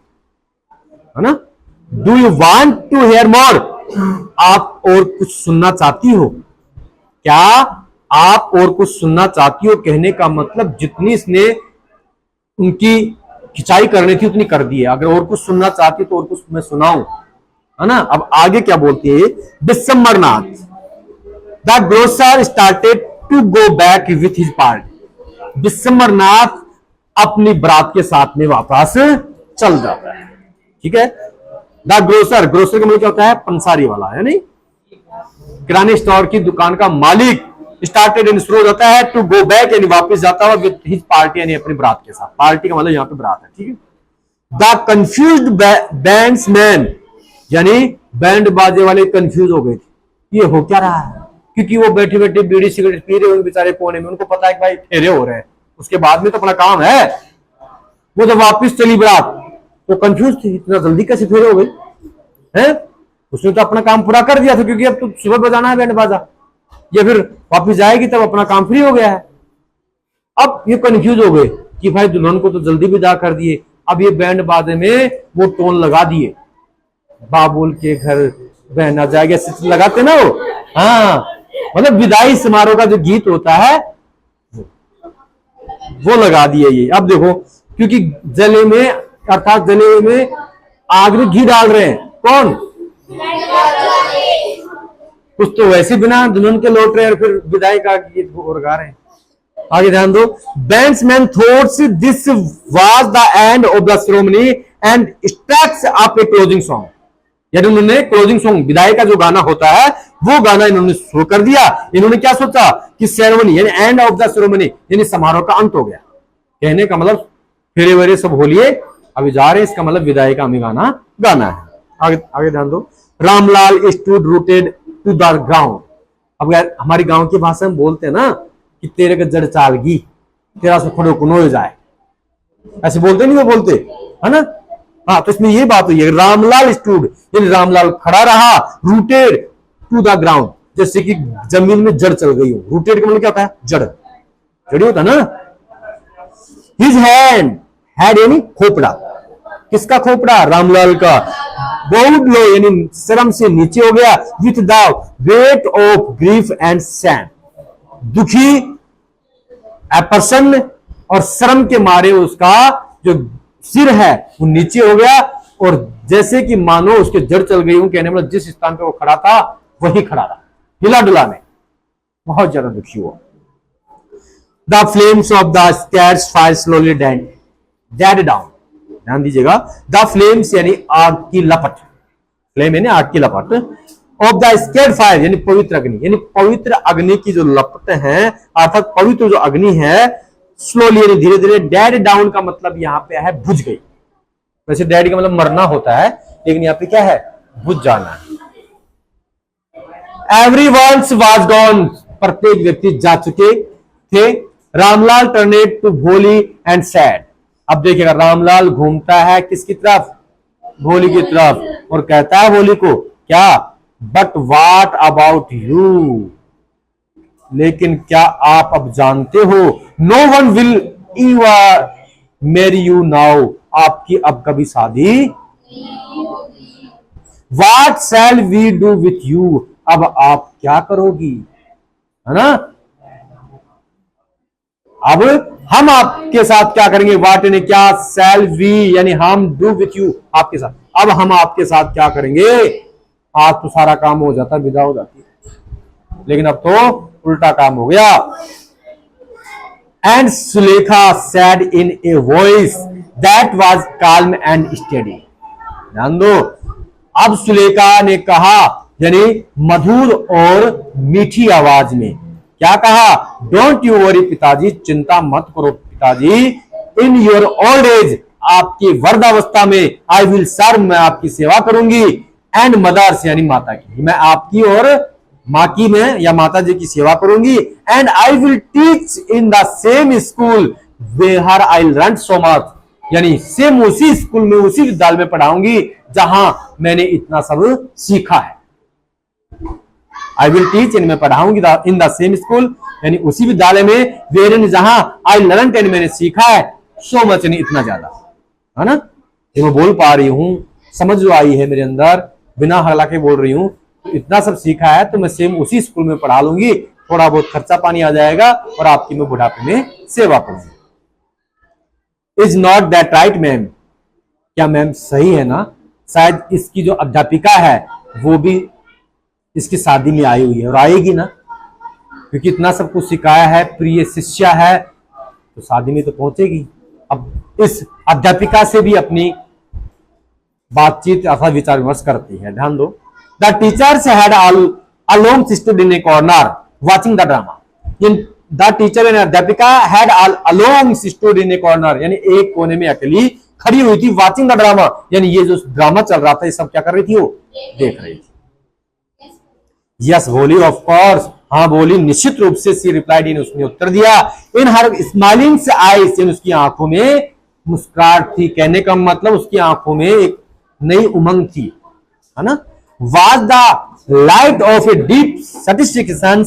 है ना? Do you want to hear more, आप और कुछ सुनना चाहती हो क्या? आप और कुछ सुनना चाहती हो, कहने का मतलब जितनी इसने उनकी खिंचाई करनी थी उतनी कर दी है। अगर और कुछ सुनना चाहती तो और कुछ मैं सुनाऊं, है ना? अब आगे क्या बोलती है? Bishambarnath, the grocer started to go back with his party. Bishambarnath अपनी बरात के साथ में वापस चल जाता है, ठीक है? द ग्रोसर, ग्रोसर का मतलब क्या होता है? पंसारी वाला, है नहीं? किराने स्टोर की दुकान का मालिक स्टार्टेड इन, शुरू होता है, टू गो बैक, यानी वापस जाता है विद हिज पार्टी, यानी अपनी बरात के साथ। पार्टी का मतलब यहाँ पे बरात है, ठीक है? द कंफ्यूज्ड बैंड्समैन, यानी बैंड बाजे वाले कंफ्यूज हो गए थे, ये हो क्या रहा है? क्योंकि वो बैठे बैठे बीड़ी सिगरेट पी रहे होंगे बेचारे कोने में, उनको पता है कि भाई फेरे हो रहे हैं, उसके बाद में तो अपना काम है। वो जब वापस चली बरात तो कंफ्यूज थी, इतना जल्दी कैसे फेरे हो गई है? उसने तो अपना काम पूरा कर दिया था, क्योंकि अब तो सुबह बजाना है बैंड बाजा, या फिर वापस जाएगी तब अपना काम फ्री हो गया है। अब ये कंफ्यूज हो गए कि भाई दुल्हन को तो जल्दी विदा कर दिए, अब ये बैंड बाजे में वो टोन लगा दिए, बाबुल के घर बहना जाएगा लगाते ना वो, हाँ, मतलब विदाई समारोह का जो गीत होता है वो लगा दिए ये। अब देखो, क्योंकि जले में, अर्थात जले में आग में घी डाल रहे हैं, कौन? कुछ तो वैसे बिना दुल्हन के लौट रहे हैं और फिर विदाई का गीत गा रहे हैं। आगे ध्यान दो। Bandsmen thought this was the end of the ceremony and struck up a closing song, यानी उन्होंने क्लोजिंग सॉन्ग, विदाई का जो गाना होता है वो गाना इन्होंने शुरू कर दिया। इन्होंने क्या सोचा कि सेरेमनी यानी एंड ऑफ द सेरेमनी, यानी समारोह का अंत हो गया। कहने का मतलब फेरे वेरे सब हो लिए, अभी जा रहे हैं, इसका मतलब विदाई का हमें गाना गाना है। आगे आगे ध्यान दो। Ramlal stood rooted to the ground. अब यार हमारी गांव की भाषा में बोलते हैं ना कि तेरे का जड़ चालगी, तेरा से खड़ो कुनो हो जाए, ऐसे बोलते नहीं, वो बोलते है ना? हाँ, तो इसमें ये बात हुई है, रामलाल स्टूड यानी रामलाल खड़ा रहा, रूटेड टू द ग्राउंड, जैसे कि जमीन में जड़ चल गई हो। रूटेड का मतलब क्या होता है? जड़, जड़ी होता है ना। हिज हैड यानी खोपड़ा, किसका खोपड़ा? रामलाल का। बहुत लो यानी शर्म से नीचे हो गया, with the weight of grief and sad, दुखी, अप्रसन्न और शर्म के मारे उसका जो सिर है वो नीचे हो गया, और जैसे कि मानो उसके जड़ चल गई हूं। कहने मतलब जिस स्थान पे वो खड़ा था वही खड़ा रहा, हिला डुला में, बहुत ज्यादा दुखी हुआ। The flames of the scarce fire slowly dead down. ध्यान दीजिएगा, द फ्लेम्स यानी आग की लपट, फ्लेम यानी आग की लपट, ऑफ द स्केर्ड फायर यानी पवित्र अग्नि, यानी पवित्र अग्नि की जो लपट है, अर्थात पवित्र जो अग्नि है, स्लोली यानी धीरे धीरे, डेड डाउन का मतलब यहां पे है बुझ गई। वैसे डेड का मतलब मरना होता है, लेकिन यहां पे क्या है? बुझ जाना। एवरीवन वाज गॉन, प्रत्येक व्यक्ति जा चुके थे। रामलाल टर्नेड टू भोली एंड सैड, अब देखिएगा, रामलाल घूमता है किसकी तरफ? भोली की तरफ, और कहता है भोली को क्या? बट वाट अबाउट यू, लेकिन क्या आप अब जानते हो? No one will ever marry you now, आपकी अब कभी शादी। What shall we do with you, अब आप क्या करोगी, है ना? अब हम आपके साथ क्या करेंगे? वाट ने क्या? शैल वी यानी हम, डू विथ यू आपके साथ, अब हम आपके साथ क्या करेंगे? आज तो सारा काम हो जाता, विदा हो जाती है, लेकिन अब तो उल्टा काम हो गया। And Sulekha said in a voice that was calm and steady, ध्यान दो, अब सुलेखा ने कहा यानी मधुर और मीठी आवाज में, क्या कहा? डोंट यू वरी पिताजी, चिंता मत करो पिताजी, इन योर ओल्ड एज, आपकी वृद्धावस्था में, आई विल सर्व, मैं आपकी सेवा करूंगी, एंड मदर्स यानी माता की, मैं आपकी और माँ की में या माता जी की सेवा करूंगी, and I will teach in the same school where I learn so much, यानी सेम उसी स्कूल में, उसी विद्यालय में पढ़ाऊंगी जहां मैंने इतना सब सीखा है। आई विल टीच इन, मैं पढ़ाऊंगी इन द सेम स्कूल यानी उसी विद्यालय में, वेयर इन जहां, आई लर्न एंड मैंने सीखा है, सो मच यानी इतना ज्यादा, है ना? ये मैं बोल पा रही हूं, समझ जो आई है मेरे अंदर, बिना हला के बोल रही हूं, तो इतना सब सीखा है तो मैं सेम उसी स्कूल में पढ़ा लूंगी, थोड़ा बहुत खर्चा पानी आ जाएगा और आपकी मैं बुढ़ापे में सेवा करूंगी। Is not that right ma'am, क्या मैम सही है ना? शायद इसकी जो अध्यापिका है वो भी इसकी शादी में आई हुई है और आएगी ना, क्योंकि इतना सब कुछ सिखाया है, प्रिय शिष्या है, तो शादी में तो पहुंचेगी। अब इस अध्यापिका से भी अपनी बातचीत अथवा विचार विमर्श करती है, ध्यान दो। The teachers had alone stood in a corner watching the drama, the teacher and अध्यापिका had alone stood in a corner यानी एक कोने में अकेली खड़ी हुई थी, वाचिंग द ड्रामा यानी ये जो ड्रामा चल रहा था ये सब क्या कर रही थी? वो देख रही थी। यस बोली, ऑफ कोर्स, हाँ बोली, निश्चित रूप से, सी रिप्लाइड इन, उसने उत्तर दिया, इन हर स्माइलिंग आईज, उसकी आंखों में मुस्कुराहट थी, कहने का मतलब उसकी आंखों में एक नई उमंग थी, है ना? Was the light of a deep satisfaction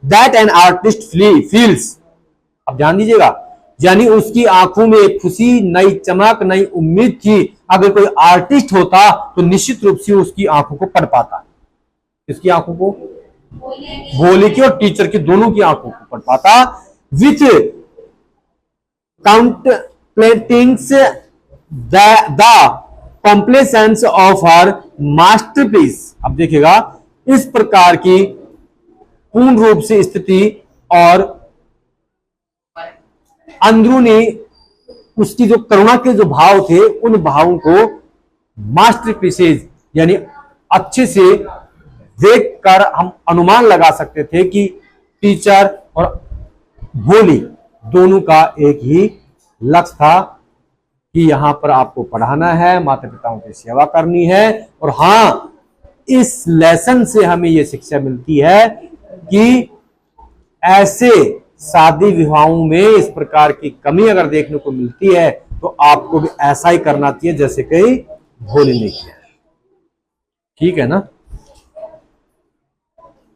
that an artist feels, अब ध्यान दीजिएगा, यानी उसकी आंखों में एक खुशी, नई चमक, नई उम्मीद थी। अगर कोई आर्टिस्ट होता तो निश्चित रूप से उसकी आंखों को पढ़ पाता, इसकी आंखों को, भोले की और टीचर की दोनों की आंखों को पढ़ पाता, विच काउंटप्लेटिंग the complacence of her masterpiece, अब देखिएगा इस प्रकार की पूर्ण रूप से स्थिति और अंदरूनी उसकी जो करुणा के जो भाव थे, उन भावों को मास्टरपीसेज यानी अच्छे से देखकर हम अनुमान लगा सकते थे कि टीचर और भोली दोनों का एक ही लक्ष्य था कि यहां पर आपको पढ़ाना है, माता पिताओं की सेवा करनी है। और हां, इस लेसन से हमें यह शिक्षा मिलती है कि ऐसे शादी विवाहों में इस प्रकार की कमी अगर देखने को मिलती है तो आपको भी ऐसा ही करना चाहिए जैसे कि भोली ने किया, ठीक है ना?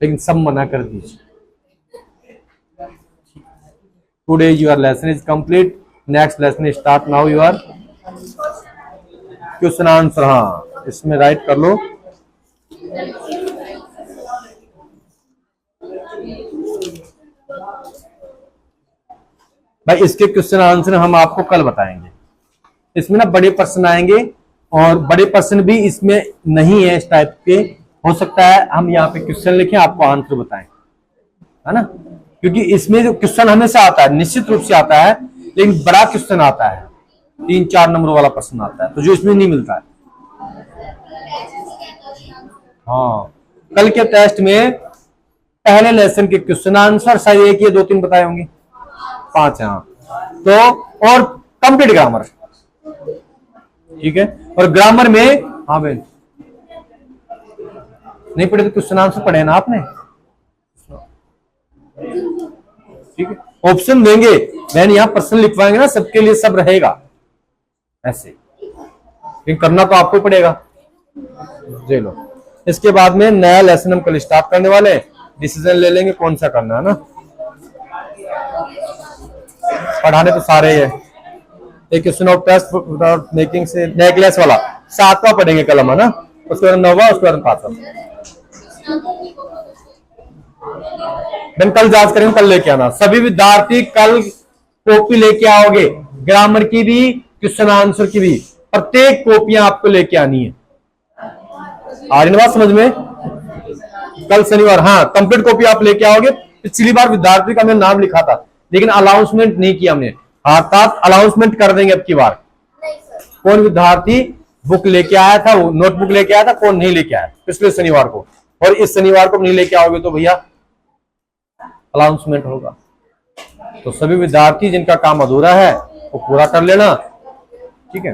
लेकिन सब मना कर दीजिए। Today your lesson is complete, next lesson start now. Your question answer, हाँ इसमें राइट कर लो। भाई इसके क्वेश्चन आंसर हम आपको कल बताएंगे। इसमें ना बड़े प्रश्न आएंगे और बड़े प्रश्न भी इसमें नहीं है इस टाइप के, हो सकता है हम यहाँ पे क्वेश्चन लिखें आपको आंसर बताएं, है ना? क्योंकि इसमें जो क्वेश्चन हमेशा आता है, निश्चित रूप से आता है, लेकिन बड़ा क्वेश्चन आता है, 3-4 नंबर वाला प्रश्न आता है, तो जो इसमें नहीं मिलता है। हाँ, कल के टेस्ट में पहले लेसन के क्वेश्चन आंसर शायद 1 या 2-3 बताए होंगे, 5 है, हाँ। तो और कंप्लीट ग्रामर, ठीक है? और ग्रामर में हाँ बहन नहीं पढ़े तो क्वेश्चन आंसर पढ़े ना आपने, ठीक है? ऑप्शन देंगे बहन, यहां प्रश्न लिखवाएंगे ना, सबके लिए सब रहेगा, ऐसे, लेकिन करना तो आपको ही पड़ेगा। ये लो, इसके बाद में नया लेसन हम कल स्टार्ट करने वाले हैं, डिसीजन ले लेंगे कौन सा करना है ना। पढ़ाने तो सारे ही है। एक question of test without making से नेकलेस वाला 7वां पढ़ेंगे कल हम, है ना, उसके बाद 9वां, उसके बाद 5वां। देन कल जांच करेंगे, कल लेके आना सभी विद्यार्थी, कल कॉपी लेके आओगे, ग्रामर की भी, क्वेश्चन आंसर की भी, प्रत्येक कॉपियां आपको लेके आनी है। आ रही बात समझ में? कल शनिवार, हाँ, कंप्लीट कॉपी आप लेके आओगे। पिछली बार विद्यार्थी का हमने नाम लिखा था, लेकिन अनाउंसमेंट नहीं किया हमने, अर्थात अनाउंसमेंट कर देंगे अब की बार। कौन विद्यार्थी बुक लेके आया था, वो नोटबुक लेके आया था, कौन नहीं लेके आया पिछले शनिवार को, और इस शनिवार को नहीं लेके आओगे तो भैया अनाउंसमेंट होगा। तो सभी विद्यार्थी जिनका काम अधूरा है वो पूरा कर लेना, ठीक है।